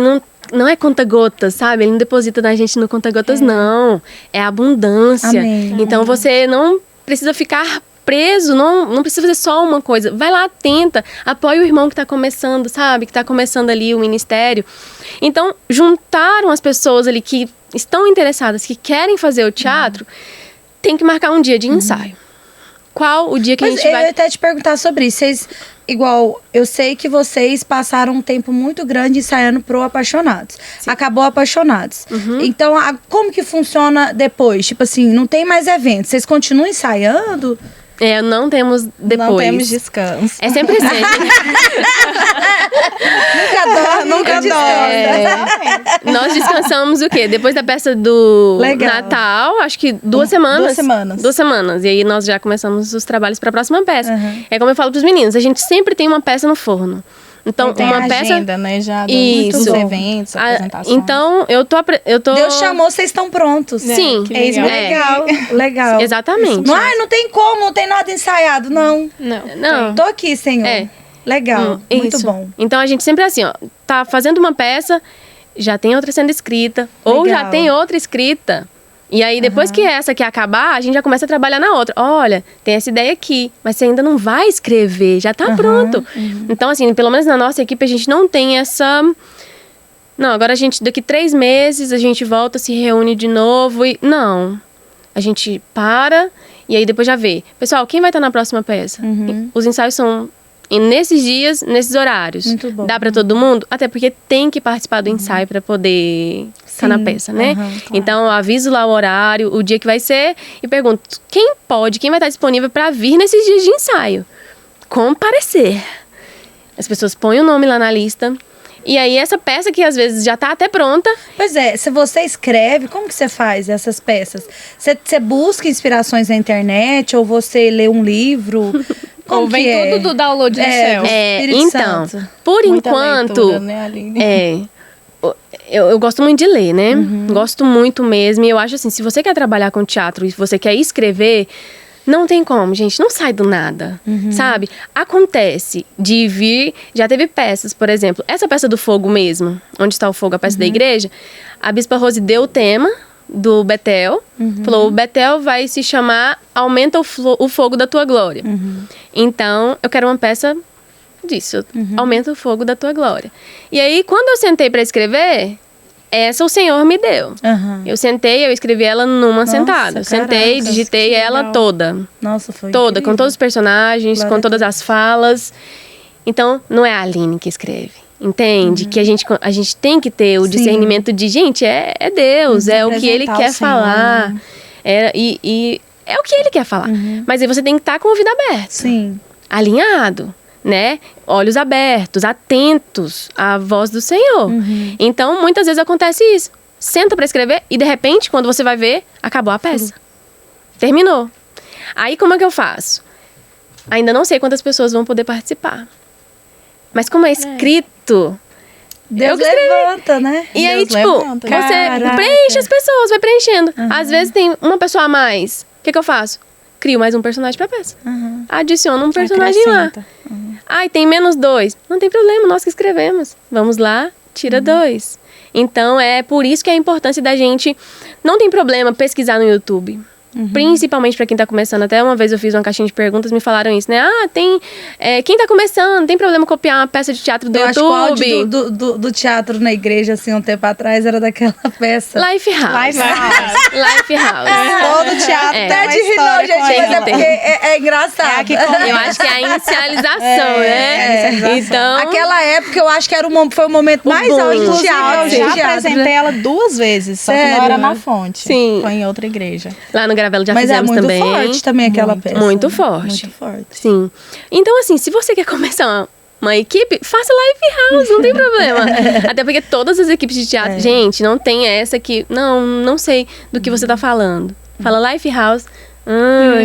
não é conta-gotas, sabe? Ele não deposita na gente no conta-gotas, não. É abundância. Amém. Então, você não precisa ficar preso, não precisa fazer só uma coisa. Vai lá, tenta, apoia o irmão que está começando, sabe? Que está começando ali o ministério. Então, juntaram as pessoas ali que estão interessadas, que querem fazer o teatro, tem que marcar um dia de ensaio. Qual o dia que a gente vai... Eu ia até te perguntar sobre isso. Vocês, igual, eu sei que vocês passaram um tempo muito grande ensaiando pro Apaixonados. Sim. Acabou Apaixonados. Então, como que funciona depois? Tipo assim, não tem mais eventos. Vocês continuam ensaiando? Não temos depois. Não temos descanso. É sempre assim. Nunca dorme. Nós descansamos o quê? Depois da peça do Natal, acho que 2 semanas. 2 semanas. E aí nós já começamos os trabalhos para a próxima peça. É como eu falo para os meninos, a gente sempre tem uma peça no forno. Então, tem uma a peça... agenda, né? Já dos eventos, apresentações. Então, eu tô... Deus chamou, vocês estão prontos. Sim. Legal. Exatamente. Não tem como, não tem nada ensaiado, não. Não. Tô aqui, Senhor. Legal, muito bom. Então, a gente sempre assim, ó, tá fazendo uma peça, já tem outra sendo escrita. Ou já Legal. tem outra escrita. E aí, depois que essa aqui acabar, a gente já começa a trabalhar na outra. Olha, tem essa ideia aqui, mas você ainda não vai escrever, já tá pronto. Então, assim, pelo menos na nossa equipe, a gente não tem essa... Não, agora daqui 3 meses, a gente volta, se reúne de novo e... Não. A gente para e aí depois já vê. Pessoal, quem vai estar na próxima peça? Os ensaios são nesses dias, nesses horários. Muito bom. Dá pra todo mundo? Até porque tem que participar do ensaio pra poder estar na Sim. peça, né? Claro. Então, eu aviso lá o horário, o dia que vai ser e pergunto quem vai estar disponível pra vir nesses dias de ensaio. Comparecer. As pessoas põem o nome lá na lista. E aí, essa peça que às vezes já tá até pronta. Pois é, se você escreve, como que você faz essas peças? Você busca inspirações na internet ou você lê um livro? Como Ou vem que é? tudo do download do céu. Espírito Então, Santo. por Muita enquanto... leitura, né, Aline? Eu gosto muito de ler, né? Gosto muito mesmo. E eu acho assim, se você quer trabalhar com teatro e você quer escrever, não tem como, gente. Não sai do nada, sabe? Acontece de vir... Já teve peças, por exemplo. Essa peça do fogo mesmo, Onde Está o Fogo, a peça da igreja. A Bispa Rose deu o tema do Betel. Falou, o Betel vai se chamar Aumenta o Fogo da Tua Glória. Então, eu quero uma peça disso. Aumenta o fogo da tua glória. E aí, quando eu sentei pra escrever, essa o Senhor me deu. Eu sentei, eu escrevi ela numa sentada. Eu sentei, caracas, digitei que ela legal. toda. Nossa, foi Toda, com incrível. todos os personagens, Glória com a todas as falas. Então, não é a Aline que escreve. Entende? Que a gente tem que ter o Sim. discernimento de, gente, é Deus, é o que Ele Apresentar o quer Senhor, falar. né? E é o que Ele quer falar. Mas aí você tem que estar com o ouvido aberto. Sim. Alinhado, né? Olhos abertos, atentos à voz do Senhor. Então, muitas vezes acontece isso. Senta pra escrever e, de repente, quando você vai ver, acabou a peça. Terminou. Aí, como é que eu faço? Ainda não sei quantas pessoas vão poder participar. Mas como é escrito... Deus que escrevi. levanta, né? E aí, Deus tipo, levanta. você Caraca. preenche as pessoas, vai preenchendo. Às vezes tem uma pessoa a mais. O que eu faço? Crio mais um personagem pra peça. Adiciono um personagem lá. Acrescenta. Ai, tem -2. Não tem problema, nós que escrevemos. Vamos lá, tira 2. Então, é por isso que é a importância da gente... Não tem problema pesquisar no YouTube. Principalmente pra quem tá começando. Até uma vez eu fiz uma caixinha de perguntas, me falaram isso, né? Ah, tem... quem tá começando, tem problema copiar uma peça de teatro do Eu acho que o YouTube? áudio do teatro na igreja, assim, um tempo atrás, era daquela peça. Life House. Life House. Todo teatro É. tem Até uma de rir, não, história gente, com mas ele. é porque é engraçado. É a que começa. Eu acho que é a inicialização, né? Então... Aquela época, eu acho que foi o momento mais boom. alto do Inclusive, teatro. eu já teatro, apresentei né? ela 2 vezes, só que Sério? não era na fonte. Sim. Foi em outra igreja. Lá no Gravelo já Mas é fizemos muito também. forte também aquela peça. Muito forte. Muito forte. Sim. Então, assim, se você quer começar uma equipe, faça Live House, não tem problema. Até porque todas as equipes de teatro, gente, não tem essa que... Não sei do que você tá falando. Fala Live House...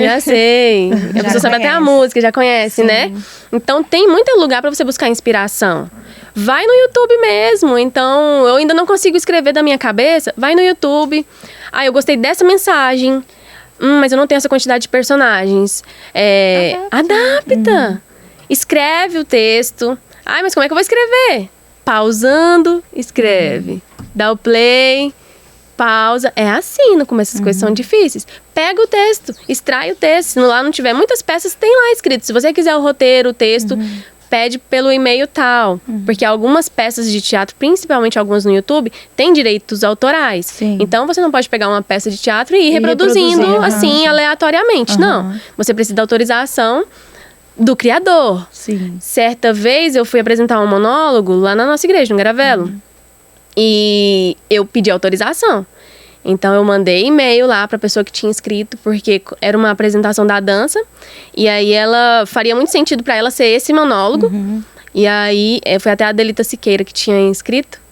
já sei. A pessoa sabe até a conhece. música, já conhece, né? Então, tem muito lugar pra você buscar inspiração. Vai no YouTube mesmo. Então, eu ainda não consigo escrever da minha cabeça. Vai no YouTube. Ah, eu gostei dessa mensagem. Mas eu não tenho essa quantidade de personagens. Adapta. Escreve o texto. Ai, mas como é que eu vou escrever? Pausando, escreve. Dá o play, pausa. É assim, no começo as coisas são difíceis. Pega o texto, extrai o texto. Se lá não tiver muitas peças, tem lá escrito. Se você quiser o roteiro, o texto, pede pelo e-mail tal. Porque algumas peças de teatro, principalmente algumas no YouTube, têm direitos autorais. Sim. Então você não pode pegar uma peça de teatro e ir reproduzindo reproduzir, assim, aleatoriamente. Não. Você precisa da autorização do criador. Sim. Certa vez eu fui apresentar um monólogo lá na nossa igreja, no Garavelo. E eu pedi autorização. Então eu mandei e-mail lá pra pessoa que tinha escrito, porque era uma apresentação da dança. E aí ela faria muito sentido pra ela ser esse monólogo. E aí foi até a Adelita Siqueira que tinha escrito.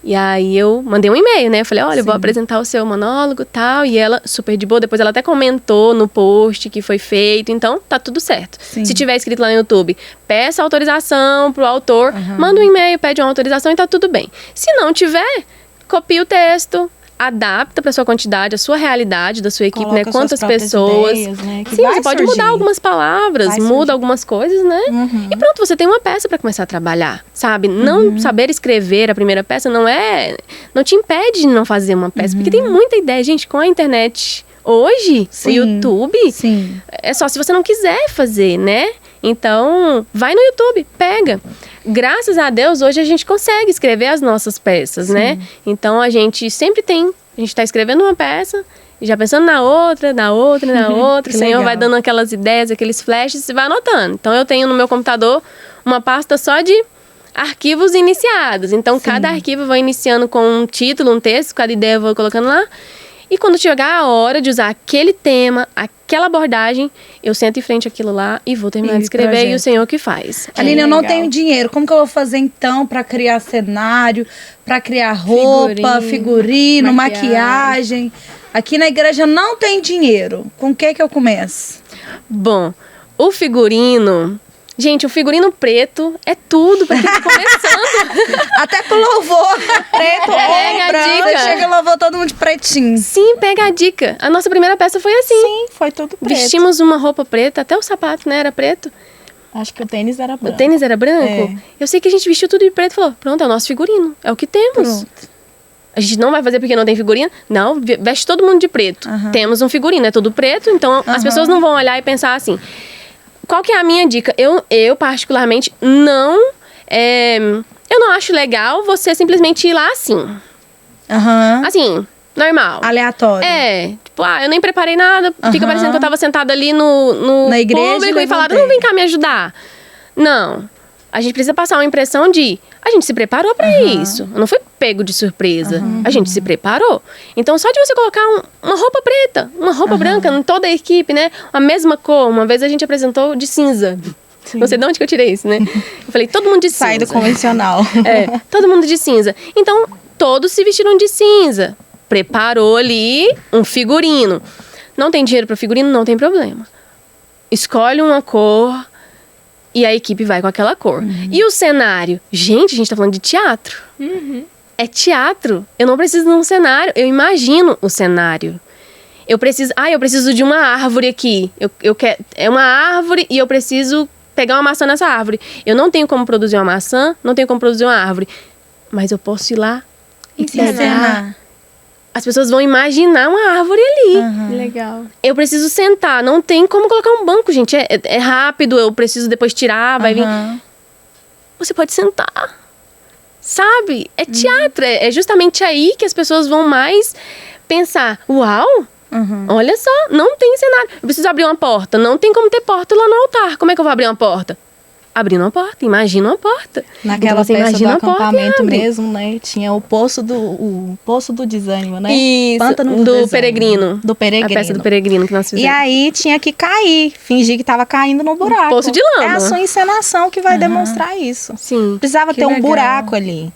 E aí eu mandei um e-mail, né? Eu falei, olha, eu vou apresentar o seu monólogo e tal. E ela, super de boa, depois ela até comentou no post que foi feito. Então, tá tudo certo. Sim. Se tiver escrito lá no YouTube, peça autorização pro autor. Manda um e-mail, pede uma autorização e tá tudo bem. Se não tiver, copia o texto, adapta para sua quantidade, a sua realidade da sua equipe, Coloca né? Quantas suas próprias pessoas. ideias, né? Que Sim, vai você pode surgir. mudar algumas palavras, Vai muda surgir. algumas coisas, né? Uhum. E pronto, você tem uma peça para começar a trabalhar, sabe? Não saber escrever a primeira peça não te impede de não fazer uma peça, porque tem muita ideia, gente, com a internet. Hoje, Sim. o YouTube, Sim. é só se você não quiser fazer, né? Então, vai no YouTube, pega. Graças a Deus, hoje a gente consegue escrever as nossas peças, né? Então, a gente sempre a gente tá escrevendo uma peça e já pensando na outra. O Que Senhor legal. vai dando aquelas ideias, aqueles flashes e vai anotando. Então, eu tenho no meu computador uma pasta só de arquivos iniciados. Então, cada arquivo eu vou iniciando com um título, um texto, cada ideia eu vou colocando lá. E quando chegar a hora de usar aquele tema, aquela abordagem, eu sento em frente àquilo lá e vou terminar E de escrever e projeto. o Senhor que faz. Aline, eu não legal. tenho dinheiro. Como que eu vou fazer então pra criar cenário, pra criar roupa, figurino, maquiagem? Aqui na igreja não tem dinheiro. Com o que eu começo? Bom, o figurino... Gente, o figurino preto é tudo pra quem tá começando. Até pro louvor. Preto Pega ou a branco. dica. Chega louvor todo mundo de pretinho. Sim, pega a dica. A nossa primeira peça foi assim. Sim, foi tudo preto. Vestimos uma roupa preta, até o sapato, né, era preto. Acho que o tênis era O branco. tênis era branco. É. Eu sei que a gente vestiu tudo de preto e falou, pronto, é o nosso figurino, é o que temos. Pronto. A gente não vai fazer porque não tem figurino. Não, veste todo mundo de preto. Aham. Temos um figurino, é todo preto, então as pessoas não vão olhar e pensar assim. Qual que é a minha dica? Eu particularmente, eu não acho legal você simplesmente ir lá assim. Aham. Assim, normal. Aleatório. Tipo, eu nem preparei nada, fica Aham. parecendo que eu tava sentada ali no Na igreja público e e falaram, levantei. não, vem cá me ajudar. Não. A gente precisa passar uma impressão de a gente se preparou pra isso. Não foi pego de surpresa. A gente se preparou. Então, só de você colocar uma roupa preta, uma roupa branca em toda a equipe, né? A mesma cor. Uma vez a gente apresentou de cinza. Não sei de onde que eu tirei isso, né? Eu falei, todo mundo de cinza. Sai do convencional. Todo mundo de cinza. Então, todos se vestiram de cinza. Preparou ali um figurino. Não tem dinheiro para figurino? Não tem problema. Escolhe uma cor e a equipe vai com aquela cor. E o cenário? Gente, a gente tá falando de teatro. É teatro. Eu não preciso de um cenário. Eu imagino o cenário. Eu preciso de uma árvore aqui. É uma árvore e eu preciso pegar uma maçã nessa árvore. Eu não tenho como produzir uma maçã, não tenho como produzir uma árvore. Mas eu posso ir lá e Encenar. as pessoas vão imaginar uma árvore ali. Legal. Eu preciso sentar, não tem como colocar um banco, gente. É rápido, eu preciso depois tirar, vai vir. Você pode sentar. Sabe? É teatro. É justamente aí que as pessoas vão mais pensar: uau! Olha só, não tem cenário. Eu preciso abrir uma porta. Não tem como ter porta lá no altar. Como é que eu vou abrir uma porta? Abrindo uma porta, imagina uma porta. Naquela Então, você peça do imagina a porta e acampamento abre. mesmo, né? Tinha o poço do desânimo, né? Isso, Pântano do desânimo. peregrino. Do peregrino. A peça do peregrino que nós fizemos. E aí tinha que cair, fingir que tava caindo no buraco. Poço de lama. É a sua encenação que vai demonstrar isso. Sim. Precisava Que ter um legal. buraco ali.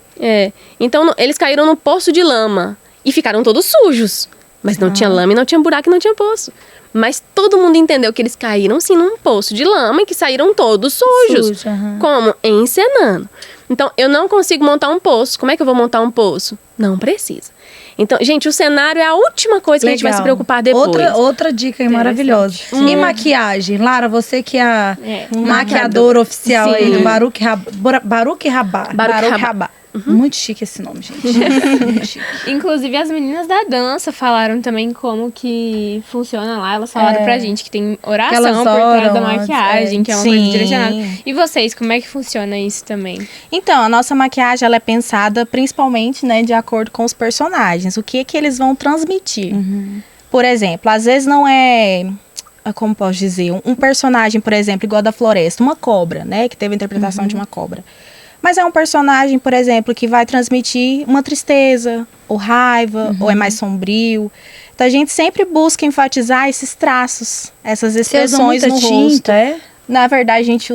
Então, eles caíram no poço de lama. E ficaram todos sujos. Mas não tinha lama e não tinha buraco e não tinha poço. Mas todo mundo entendeu que eles caíram, sim, num poço de lama e que saíram todos sujos. Sujo, aham. Como? Encenando. Então, eu não consigo montar um poço. Como é que eu vou montar um poço? Não precisa. Então, gente, o cenário é a última coisa que a gente vai se Legal. preocupar depois. Outra dica aí maravilhosa. E maquiagem? Lara, você que é a É. maquiadora oficial aí do Sim. Baruch Rabá. Baruch Rabá. Muito chique esse nome, gente. Muito chique. Inclusive, as meninas da dança falaram também como que funciona lá. Elas falaram pra gente que tem Que oração elas por trás da oram antes, maquiagem, que é uma Sim. coisa direcionada. E vocês, como é que funciona isso também? Então, a nossa maquiagem ela é pensada principalmente, né, de acordo com os personagens. O que eles vão transmitir. Por exemplo, às vezes não é, como posso dizer, um personagem, por exemplo, igual a da Floresta, uma cobra, né, que teve a interpretação de uma cobra. Mas é um personagem, por exemplo, que vai transmitir uma tristeza, ou raiva, ou é mais sombrio. Então a gente sempre busca enfatizar esses traços, essas Você usa expressões muita no rosto. tinta, é? Na verdade, a gente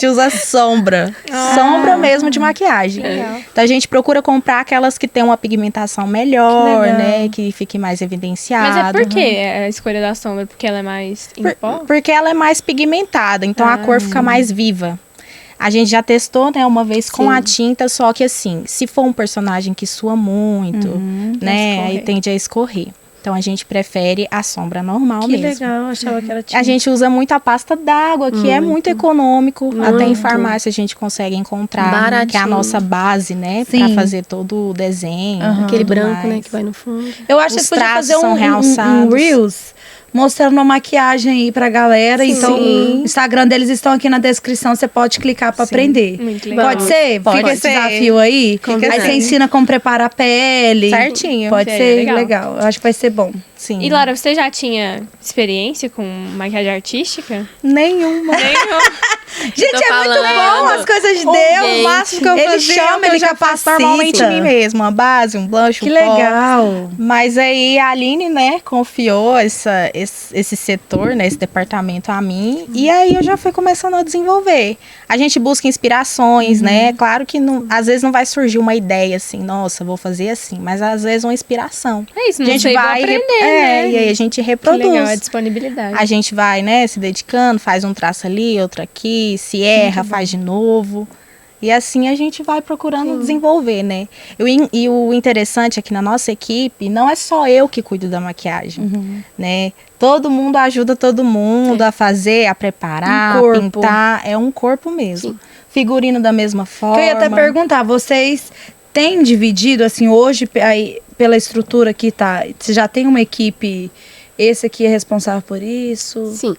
usa sombra. Sombra mesmo de maquiagem. Legal. Então a gente procura comprar aquelas que têm uma pigmentação melhor, Que legal. né? Que fique mais evidenciado. Mas é por que a escolha da sombra? Porque ela é mais em pó? Porque ela é mais pigmentada, então a cor fica mais viva. A gente já testou, né, uma vez com a tinta, só que assim, se for um personagem que sua muito, né, aí tende a escorrer. Então, a gente prefere a sombra normal Que mesmo. legal, achava que era tinta. A gente usa muito a pasta d'água, que é muito econômico. Até em farmácia a gente consegue encontrar. Baratinho. Que é a nossa base, né? Sim. Pra fazer todo o desenho. Aquele tudo branco, mais. né, que vai no fundo. Eu acho que Os você podia traços fazer são um realçados. Reels mostrando uma maquiagem aí pra galera. Então, o Instagram deles estão aqui na descrição, você pode clicar pra aprender. Muito legal. Pode ser? Pode Fica esse ser. desafio aí? Aí Combinado. você ensina como preparar a pele. Certinho. Pode É, ser? legal. Legal. Eu acho que vai ser bom. Sim. E Lara, você já tinha experiência com maquiagem artística? Nenhuma. Gente, Tô é muito falando. bom as coisas de O Deus. máximo que eu Ele fazia, chama, eu ele já faço capacita. normalmente em mim mesmo. Uma base, um blush, Que um pó. legal. Mas aí a Aline, né, confiou esse setor, né, esse departamento a mim. E aí eu já fui começando a desenvolver. A gente busca inspirações, né? Claro que às vezes não vai surgir uma ideia assim, nossa, vou fazer assim. Mas às vezes uma inspiração. É isso, A não gente sei, vou vai aprender, né? e aí a gente Que reproduz. legal, a disponibilidade. A gente vai, né, se dedicando, faz um traço ali, outro aqui, se erra, faz de novo. E assim a gente vai procurando desenvolver, né? E o interessante é que na nossa equipe, não é só eu que cuido da maquiagem, né? Todo mundo ajuda todo mundo a fazer, a preparar, Um a corpo. pintar. É um corpo mesmo. Figurino da mesma forma. Que eu ia até perguntar, vocês têm dividido, assim, hoje, aí, pela estrutura que tá, você já tem uma equipe, esse aqui é responsável por isso? Sim.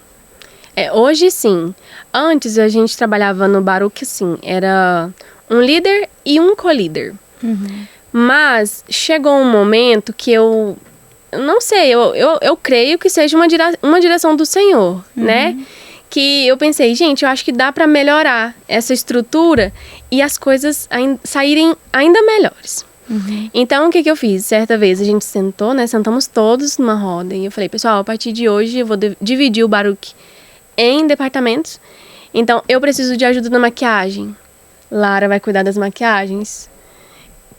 Hoje, sim. Antes, a gente trabalhava no Baruch, assim, era um líder e um co-líder. Mas chegou um momento que eu não sei, eu creio que seja uma direção do Senhor, né? Que eu pensei, gente, eu acho que dá pra melhorar essa estrutura e as coisas saírem ainda melhores. Então, o que eu fiz? Certa vez a gente sentou, né? Sentamos todos numa roda e eu falei, pessoal, a partir de hoje eu vou dividir o Baruch em departamentos. Então, eu preciso de ajuda na maquiagem. Lara vai cuidar das maquiagens.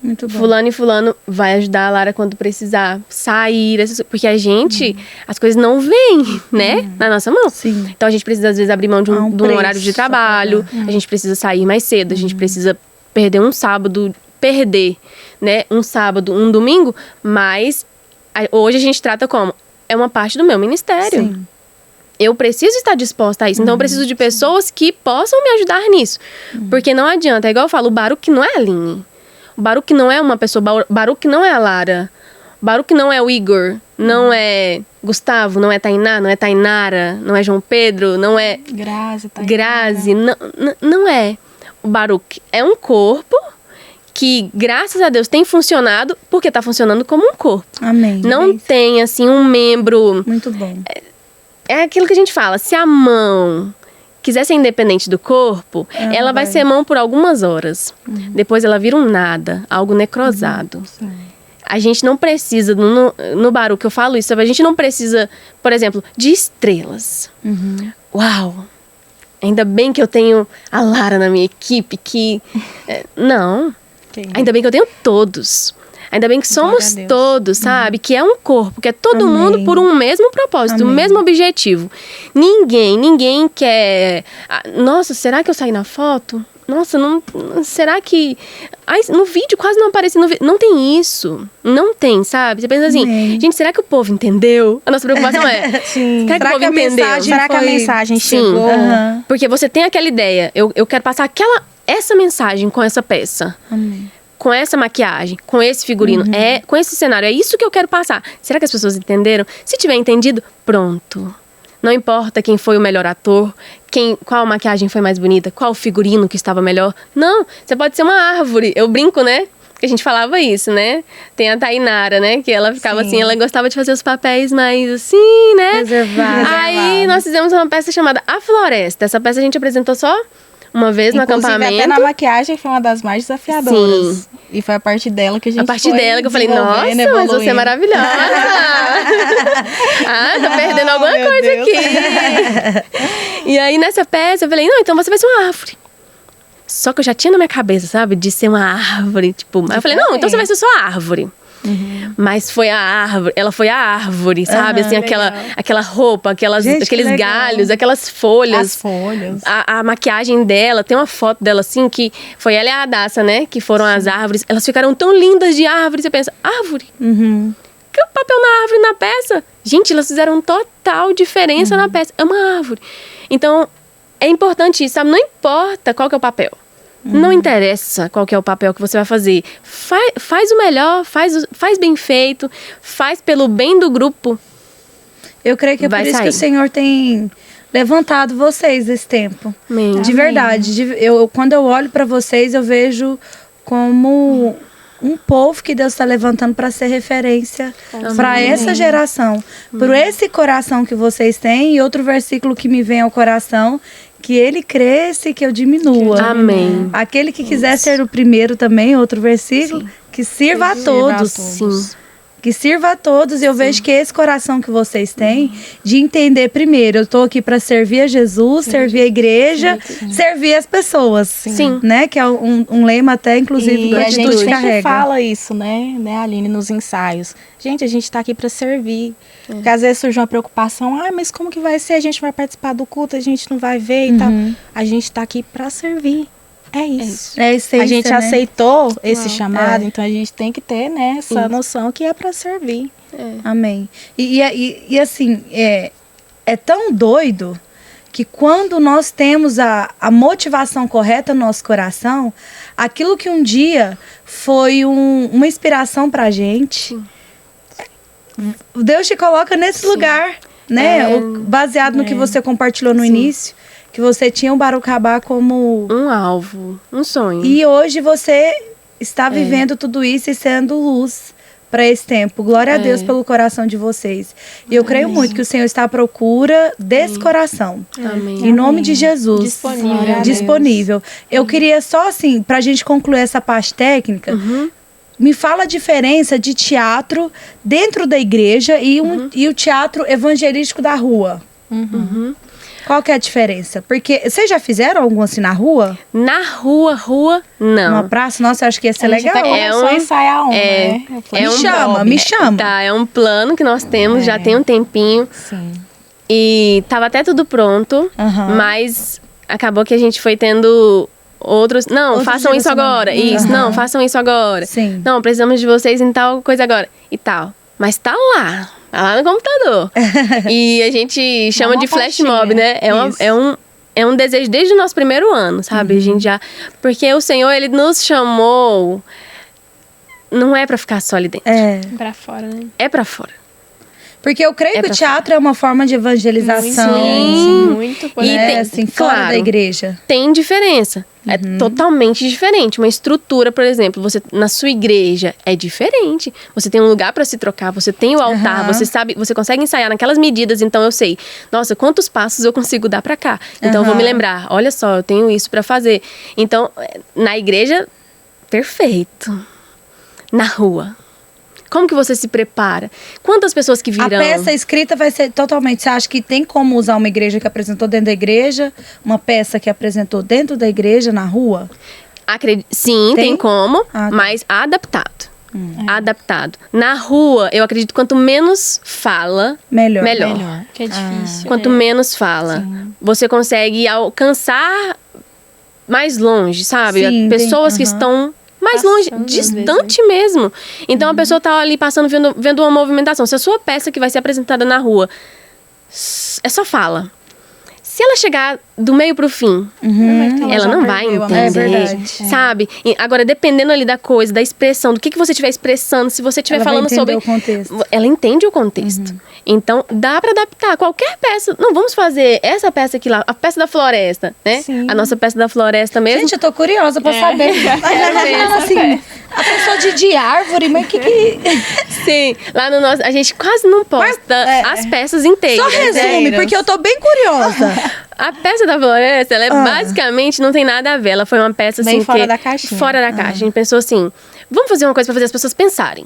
Muito bom. Fulano e fulano vai ajudar a Lara quando precisar sair. Porque a gente, as coisas não vêm, né? Na nossa mão. Sim. Então, a gente precisa, às vezes, abrir mão de um preço horário de pra trabalho. A gente precisa sair mais cedo. A gente precisa perder um sábado. Né? Um sábado, um domingo. Mas hoje a gente trata como? É uma parte do meu ministério. Sim. Eu preciso estar disposta a isso. Então, eu preciso de pessoas que possam me ajudar nisso. Porque não adianta. É igual eu falo, o Baruch não é a Aline. O Baruch não é uma pessoa. O Baruch não é a Lara. O Baruch não é o Igor. Não é Gustavo. Não é Tainá. Não é Tainara. Não é João Pedro. Não é Grazi. Não é. O Baruch é um corpo que, graças a Deus, tem funcionado porque está funcionando como um corpo. Amém. Não tem, assim, um membro... Muito bom. É aquilo que a gente fala, se a mão quiser ser independente do corpo, ela vai ser mão por algumas horas. Depois ela vira um nada, algo necrosado. A gente não precisa, no Baruch eu falo isso, a gente não precisa, por exemplo, de estrelas. Uau! Ainda bem que eu tenho a Lara na minha equipe, que... não, ainda bem que eu tenho todos. Ainda bem que somos todos, sabe? Que é um corpo, que é todo mundo por um mesmo propósito, um mesmo objetivo. Ninguém quer... Nossa, será que eu saí na foto? Nossa, não... Será que... Ai, no vídeo quase não apareci no vídeo. Não tem isso. Não tem, sabe? Você pensa assim, gente, será que o povo entendeu? A nossa preocupação é... Será que o povo entendeu? Será que a mensagem chegou? Porque você tem aquela ideia. Eu quero passar essa mensagem com essa peça. Com essa maquiagem, com esse figurino, com esse cenário. É isso que eu quero passar. Será que as pessoas entenderam? Se tiver entendido, pronto. Não importa quem foi o melhor ator, qual maquiagem foi mais bonita, qual figurino que estava melhor. Não, você pode ser uma árvore. Eu brinco, né? Que a gente falava isso, né? Tem a Tainara, né? Que ela ficava assim, ela gostava de fazer os papéis mais assim, né? Reservado. Aí nós fizemos uma peça chamada A Floresta. Essa peça a gente apresentou só uma vez no acampamento. Até na maquiagem foi uma das mais desafiadoras. Sim. E foi a partir dela que a gente A partir dela que eu falei, nossa, mas você é maravilhosa. Tô perdendo alguma coisa aqui. E aí, nessa peça, eu falei, não, então você vai ser uma árvore. Só que eu já tinha na minha cabeça, sabe, de ser uma árvore, tipo... Aí eu falei, não, então você vai ser só árvore. Mas foi a árvore, ela foi a árvore, sabe? Assim, aquela roupa, Gente, aqueles que legal. galhos, aquelas folhas. As folhas. A maquiagem dela, tem uma foto dela assim, que foi ela e a Adassa, né? Que foram as árvores. Elas ficaram tão lindas de árvore. Você pensa, árvore? Que o papel na árvore na peça? Gente, elas fizeram total diferença na peça. É uma árvore. Então, é importante isso, sabe? Não importa qual que é o papel. Não interessa qual que é o papel que você vai fazer. Faz o melhor, faz bem feito, faz pelo bem do grupo. Eu creio que é por isso que o Senhor tem levantado vocês esse tempo. Amém. De verdade. Quando eu olho para vocês, eu vejo como um povo que Deus está levantando para ser referência para essa geração. Por esse coração que vocês têm. E outro versículo que me vem ao coração, que ele cresça e que eu diminua. Amém. Aquele que quiser ser o primeiro também, outro versículo, que sirva a todos. Sim. Que sirva a todos. E eu vejo que esse coração que vocês têm, de entender primeiro, eu estou aqui para servir a Jesus, servir a igreja, servir as pessoas. Sim. Né? Que é um lema até, inclusive, E que a a gente Atitude sempre carrega. fala isso, né, Aline, nos ensaios. Gente, a gente está aqui para servir. Porque às vezes surge uma preocupação, mas como que vai ser? A gente vai participar do culto, a gente não vai ver e tal. A gente está aqui para servir. É isso. É a essência, A gente né? aceitou esse chamado, então a gente tem que ter, né, essa noção que é para servir. Amém. E assim, é tão doido que quando nós temos a motivação correta no nosso coração, aquilo que um dia foi uma inspiração pra gente, Deus te coloca nesse lugar, né? Baseado no que você compartilhou no início, que você tinha o Baruch Rabá como Um alvo, um sonho. E hoje você está vivendo tudo isso e sendo luz para esse tempo. Glória a Deus pelo coração de vocês. E eu creio muito que o Senhor está à procura desse coração. Amém. Em nome de Jesus. Disponível. Disponível. Eu queria só assim, para a gente concluir essa parte técnica, me fala a diferença de teatro dentro da igreja e o teatro evangelístico da rua. Qual que é a diferença? Porque vocês já fizeram algum assim na rua? Na rua, não. Numa praça? Nossa, eu acho que ia ser A gente legal. até começou a ensaiar né? Me chama. Tá, é um plano que nós temos, já tem um tempinho. Sim. E tava até tudo pronto, mas acabou que a gente foi tendo outros... Não, Outros façam isso agora. Isso, não, façam isso agora. Sim. Não, precisamos de vocês em tal coisa agora. E tal. Mas tá lá no computador. E a gente chama uma de flash pastinha. mob, né? É um desejo desde o nosso primeiro ano, sabe? A gente já... Porque o Senhor, Ele nos chamou... Não é pra ficar só ali dentro. Pra fora, né? É pra fora. Porque eu creio que pra o teatro é uma forma de evangelização. Muito E poderoso. tem- Assim, fora claro. da igreja. Tem diferença. É totalmente diferente. Uma estrutura, por exemplo, você na sua igreja é diferente. Você tem um lugar para se trocar, você tem o altar, você sabe, você consegue ensaiar naquelas medidas, então eu sei, nossa, quantos passos eu consigo dar para cá. Então eu vou me lembrar, olha só, eu tenho isso para fazer. Então, na igreja, perfeito. Na rua, como que você se prepara? Quantas pessoas que virão? A peça escrita vai ser totalmente... Você acha que tem como usar uma igreja que apresentou dentro da igreja? Uma peça que apresentou dentro da igreja, na rua? Sim, tem como, Ah, tá. mas adaptado. Adaptado. Na rua, eu acredito que quanto menos fala, Melhor. Que é difícil. Quanto menos fala, você consegue alcançar mais longe, sabe? Sim, Pessoas que estão mais longe, Passando, às distante mesmo. Então a pessoa tá ali passando, vendo uma movimentação. Se a sua peça que vai ser apresentada na rua é só fala. Se ela chegar do meio pro fim, ela não vai entender, É verdade. sabe? Agora, dependendo ali da coisa, da expressão, do que você estiver expressando, se você estiver Ela vai falando entender sobre... o contexto. Ela entende o contexto. Então, dá pra adaptar qualquer peça. Não, vamos fazer essa peça aqui lá, a peça da floresta, né? Sim. A nossa peça da floresta mesmo. Gente, eu tô curiosa pra saber. Imagina assim, a pessoa de árvore, mas que... Sim, lá no nosso... A gente quase não posta as peças inteiras. Só resume, porque eu tô bem curiosa. A peça da floresta, ela é basicamente não tem nada a ver. Ela foi uma peça assim Bem fora que- da caixinha. Fora da caixa. A gente pensou assim, vamos fazer uma coisa pra fazer as pessoas pensarem.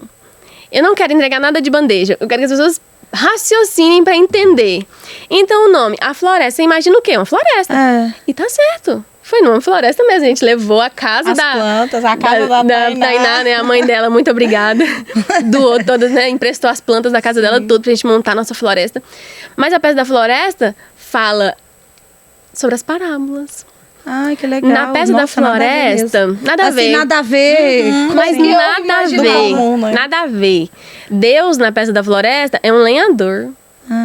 Eu não quero entregar nada de bandeja. Eu quero que as pessoas raciocinem pra entender. Então o nome, a floresta, você imagina o quê? Uma floresta. É. E tá certo. Foi numa floresta mesmo. A gente levou a casa As plantas, a casa da Tainá, né? A mãe dela, muito obrigada. Doou todas, né? Emprestou as plantas da casa dela, tudo, pra gente montar a nossa floresta. Mas a peça da floresta fala sobre as parábolas. Ai, que legal. Na peça da floresta, nada a ver. Assim, nada a ver. Mas Assim, nada a ver. comum, né? Nada a ver. Deus, na peça da floresta, é um lenhador.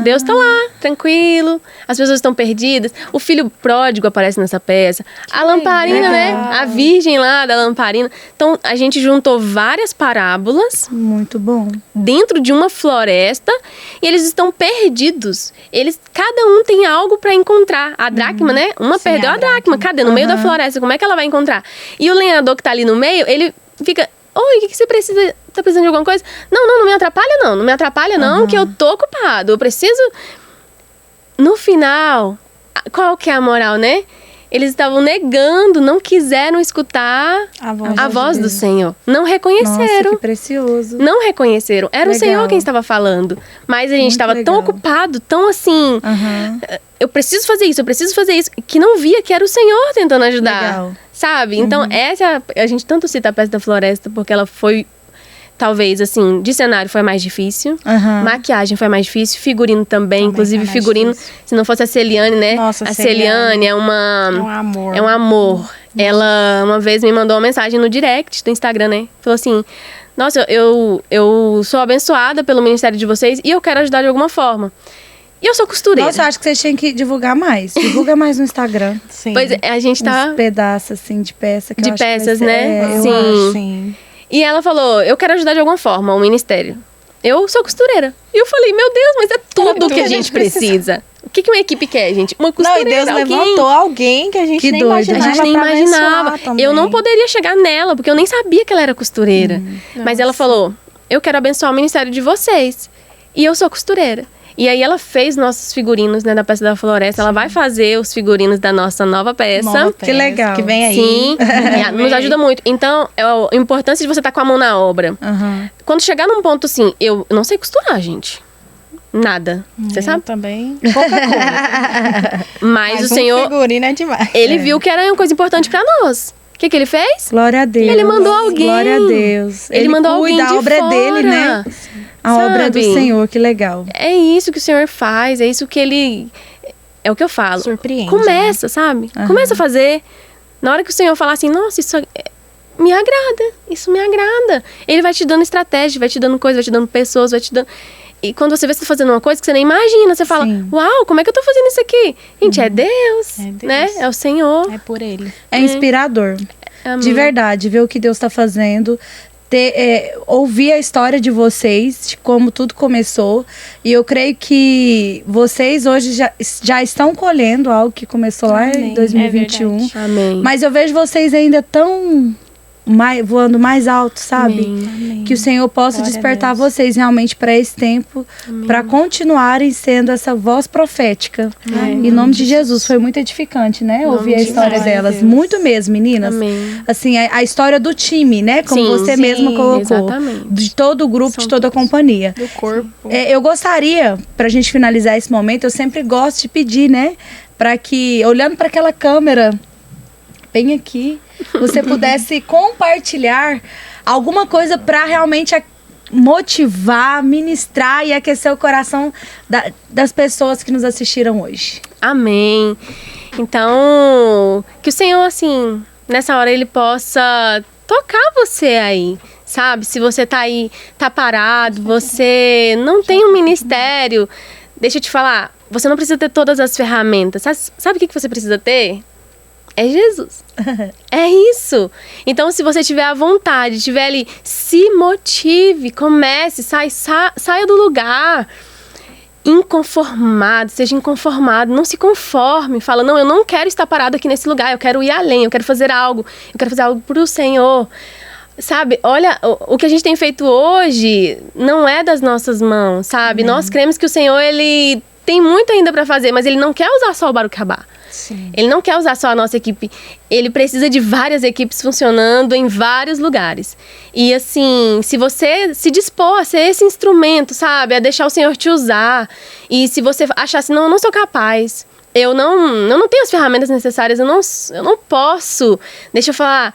Deus tá lá, tranquilo. As pessoas estão perdidas. O filho pródigo aparece nessa peça. A lamparina, né? A virgem lá da lamparina. Então, a gente juntou várias parábolas Muito bom. dentro de uma floresta e eles estão perdidos. Cada um tem algo para encontrar. A dracma, né? Uma perdeu a dracma. Cadê? No meio da floresta. Como é que ela vai encontrar? E o lenhador que tá ali no meio, ele fica... Oi, o que você precisa? Tá precisando de alguma coisa? Não me atrapalha não. Não me atrapalha não, que eu tô ocupado. Eu preciso... No final, qual que é a moral, né? Eles estavam negando, não quiseram escutar a voz do Senhor. Não reconheceram. Nossa, que precioso. Não reconheceram. Era Legal. o Senhor quem estava falando. Mas a gente estava tão ocupado, tão assim... Eu preciso fazer isso, que não via que era o Senhor tentando ajudar. Legal. Sabe? Então, a gente tanto cita a peça da floresta porque ela foi, talvez, assim, de cenário foi mais difícil. Maquiagem foi mais difícil, figurino também. Inclusive, foi mais figurino, difícil. se não fosse a Celiane, né? Nossa, a Celiane Celiane é uma... É um amor. É um amor. Ela, uma vez, me mandou uma mensagem no direct do Instagram, né? Falou assim... Nossa, eu sou abençoada pelo ministério de vocês e eu quero ajudar de alguma forma. E eu sou costureira. Nossa, eu acho que vocês tinham que divulgar mais. Divulga mais no Instagram. Sim. Pois é, a gente tá... Uns pedaços, assim, de peça. Que De eu acho que vai peças, ser- né? eu Sim. acho. Sim. E ela falou, eu quero ajudar de alguma forma o ministério. Eu sou costureira. E eu falei, meu Deus, mas é tudo que a gente precisa. O que uma equipe quer, gente? Uma Não, costureira, e Deus alguém... levantou alguém que a gente Que nem doido, imaginava. A gente nem pra imaginava. abençoar também. Eu não poderia chegar nela, porque eu nem sabia que ela era costureira. Mas ela falou, eu quero abençoar o ministério de vocês. E eu sou costureira. E aí ela fez nossos figurinos, né, da peça da floresta. Ela vai fazer os figurinos da nossa nova peça. Nova Que legal. Que vem aí. Sim, e nos ajuda muito. Então, a importância de você estar com a mão na obra. Quando chegar num ponto assim, eu não sei costurar, gente. Nada. Você sabe? Também. Pouca coisa. Mas o um Senhor, figurino é demais. ele viu que era uma coisa importante pra nós. O que ele fez? Glória a Deus. Ele mandou alguém. Glória a Deus. Ele mandou alguém cuida, de a obra fora. é dele, né? A obra é do Sabe? Senhor, que legal. É isso que o Senhor faz, é isso que ele... É o que eu falo. Surpreende, Começa, sabe? Começa a fazer. Na hora que o Senhor falar assim, nossa, isso me agrada, isso me agrada. Ele vai te dando estratégia, vai te dando coisa, vai te dando pessoas, vai te dando... E quando você vê você fazendo uma coisa que você nem imagina, você fala, Sim. uau, como é que eu tô fazendo isso aqui? Gente, é Deus, É Deus. né? É o Senhor. É por ele. É inspirador. Amém. De verdade, ver o que Deus está fazendo. Ouvir a história de vocês, de como tudo começou. E eu creio que vocês hoje já estão colhendo algo que começou lá em Amém. 2021. É verdade. Amém. Mas eu vejo vocês ainda tão voando mais alto, sabe? Amém. Que o Senhor possa Glória a despertar Deus. vocês realmente para esse tempo, para continuarem sendo essa voz profética. Em nome de Jesus. Foi muito edificante, né? Em nome Ouvir a de história Jesus. delas. Glória a Deus. Muito mesmo, meninas. Amém. Assim, a história do time, né? Como Sim, você sim, mesma colocou. exatamente. De todo o grupo, São de toda a todos. companhia. Do corpo. Eu gostaria, pra gente finalizar esse momento, eu sempre gosto de pedir, né? Pra que, olhando para aquela câmera, bem aqui, você pudesse compartilhar alguma coisa pra realmente motivar, ministrar e aquecer o coração das pessoas que nos assistiram hoje. Amém. Então, que o Senhor, assim, nessa hora ele possa tocar você aí, sabe? Se você tá aí, tá parado, você não tem um ministério, deixa eu te falar, você não precisa ter todas as ferramentas. Sabe o que você precisa ter? É Jesus. É isso. Então, se você tiver a vontade, tiver ali, se motive, comece, saia do lugar. Inconformado, seja inconformado, não se conforme. Fala, não, eu não quero estar parado aqui nesse lugar, eu quero ir além, eu quero fazer algo pro Senhor. Sabe, olha, o que a gente tem feito hoje não é das nossas mãos, sabe? Nós cremos que o Senhor, ele tem muito ainda para fazer, mas ele não quer usar só o Baruch Rabá. Sim. Ele não quer usar só a nossa equipe. Ele precisa de várias equipes funcionando em vários lugares. E assim, se você se dispor a ser esse instrumento, sabe? A deixar o Senhor te usar. E se você achar assim, não, eu não sou capaz. eu não tenho as ferramentas necessárias, eu não posso. Deixa eu falar.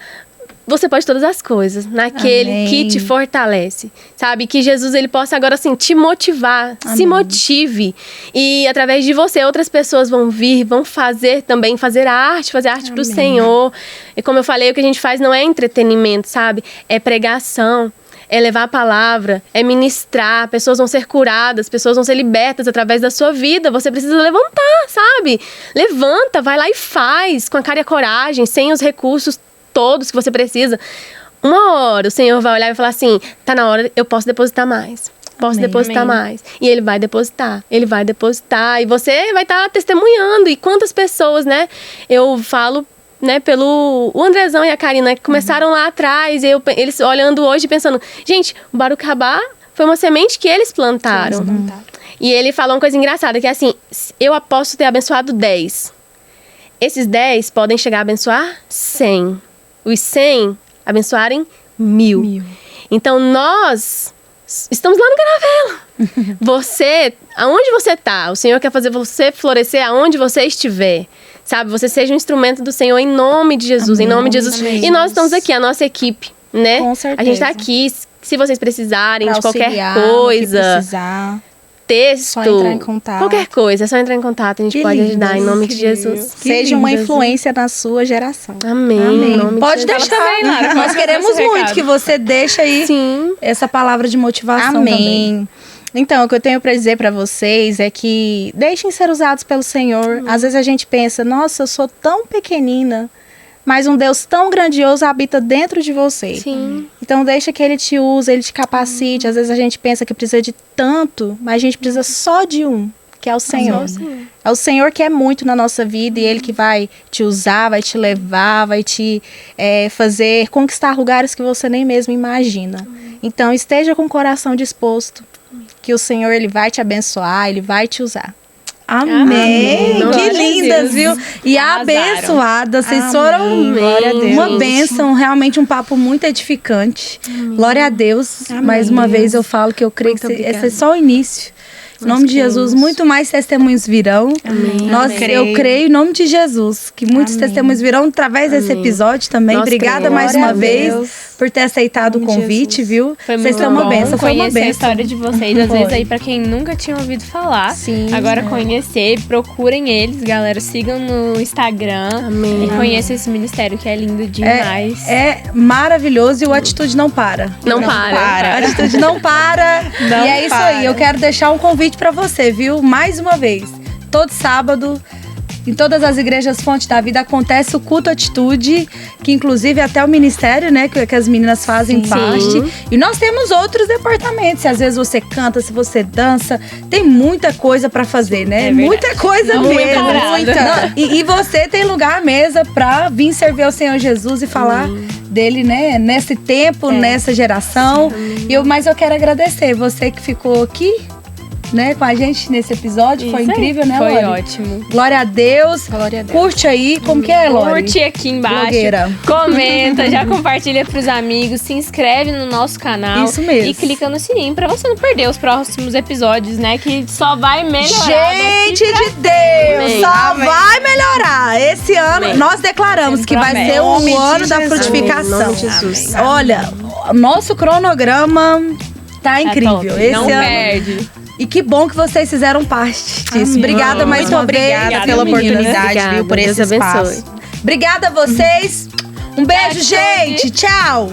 Você pode todas as coisas naquele Amém. que te fortalece, sabe? Que Jesus, ele possa agora, assim, te motivar. Amém. Se motive. E através de você, outras pessoas vão vir, vão fazer também, fazer arte pro Senhor. E como eu falei, o que a gente faz não é entretenimento, sabe? É pregação. É levar a palavra, é ministrar, pessoas vão ser curadas, pessoas vão ser libertas através da sua vida. Você precisa levantar, sabe? Levanta, vai lá e faz, com a cara e a coragem, sem os recursos todos que você precisa. Uma hora o Senhor vai olhar e falar assim, tá na hora, eu posso depositar mais. Posso Amém. depositar Amém. mais. E Ele vai depositar. E você vai estar testemunhando. E quantas pessoas, né? Eu falo, né, pelo o Andrezão e a Karina, que começaram lá atrás, eles olhando hoje e pensando, gente, o Baruch Rabá foi uma semente que eles plantaram. E ele falou uma coisa engraçada, que é assim, eu posso ter abençoado 10. Esses 10 podem chegar a abençoar 100. Os 100 abençoarem 1000. Então, nós estamos lá no Caravela. Você, aonde você tá, o Senhor quer fazer você florescer aonde você estiver. Sabe, você seja um instrumento do Senhor em nome de Jesus, em nome de Jesus. Amém. E nós estamos aqui, a nossa equipe, né? Com certeza. A gente tá aqui, se vocês precisarem Pra de qualquer auxiliar no que coisa, precisar. texto, Só entrar em contato. qualquer coisa, é só entrar em contato, a gente Que pode lindo, ajudar em nome de incrível. Jesus. Que Seja uma lindo, influência na sua geração. Amém. Amém. Em nome Pode de Jesus. deixar. também, Lara, Nós pode queremos dar esse muito recado. que você deixe aí Sim. essa palavra de motivação também. Amém. Então, o que eu tenho para dizer para vocês é que deixem ser usados pelo Senhor. Às vezes a gente pensa, nossa, eu sou tão pequenina, mas um Deus tão grandioso habita dentro de você. Sim. Então deixa que Ele te use, Ele te capacite. Às vezes a gente pensa que precisa de tanto, mas a gente precisa só de um, que é o Senhor. É o Senhor que é muito na nossa vida e Ele que vai te usar, vai te levar, vai te fazer conquistar lugares que você nem mesmo imagina. Então esteja com o coração disposto, que o Senhor Ele vai te abençoar, Ele vai te usar. Amém. Amém. Que Glória a lindas, Deus. viu? E Arrasaram. abençoadas. Vocês Amém. foram Glória a Deus. uma bênção, realmente um papo muito edificante. Glória a Deus. Amém. Mais uma vez eu falo que eu creio Muito que obrigada. esse é só o início. Em nome de Jesus, muito mais testemunhos virão. Amém. Eu creio em nome de Jesus que muitos Amém. testemunhos virão através desse Amém. episódio também. Nós Obrigada cremos. mais Glória uma a vez Deus. por ter aceitado o Em nome de convite, Jesus. viu? Foi Vocês muito são uma bom benção, foi uma conhecer a benção. história de vocês. Às Foi. vezes aí, pra quem nunca tinha ouvido falar, Sim. agora conhecer, procurem eles, galera. Sigam no Instagram. Amém. E conheçam esse ministério que é lindo demais. É maravilhoso e o Atitude não para. Não para. A Atitude não para. Não e é isso para. aí. Eu quero deixar um convite pra você, viu? Mais uma vez. Todo sábado, em todas as igrejas Fonte da Vida, acontece o culto Atitude, que inclusive até o ministério, né, que as meninas fazem Sim. parte. E nós temos outros departamentos. Se às vezes você canta, se você dança, tem muita coisa pra fazer, né? É verdade. Muita coisa Não mesmo. fica parado. Não, e você tem lugar à mesa pra vir servir ao Senhor Jesus e falar dele, né? Nesse tempo, nessa geração. Mas eu quero agradecer você que ficou aqui, né, com a gente nesse episódio. Foi Isso aí. incrível, né, Foi Lori? ótimo. Glória a Deus. Glória a Deus. Curte aí. Como que é, Lori? Curte aqui embaixo. Blogueira. Comenta, já compartilha pros amigos, se inscreve no nosso canal. Isso mesmo. E clica no sininho pra você não perder os próximos episódios, né? Que só vai melhorar. Gente daqui de Deus, Amém. só Amém. vai melhorar. Esse ano, Amém. nós declaramos que vai ser o Nome de ano da Jesus. frutificação. Em nome de Jesus. Olha, nosso cronograma tá pra- incrível. top. Esse Não ano. perde. E que bom que vocês fizeram parte disso. Amém. Obrigada mais Muito uma obrigada vez. pela meninas. oportunidade, Obrigada, viu, por Deus esse abençoe. espaço. Obrigada a vocês. Um beijo, Tchau, gente. Tchau.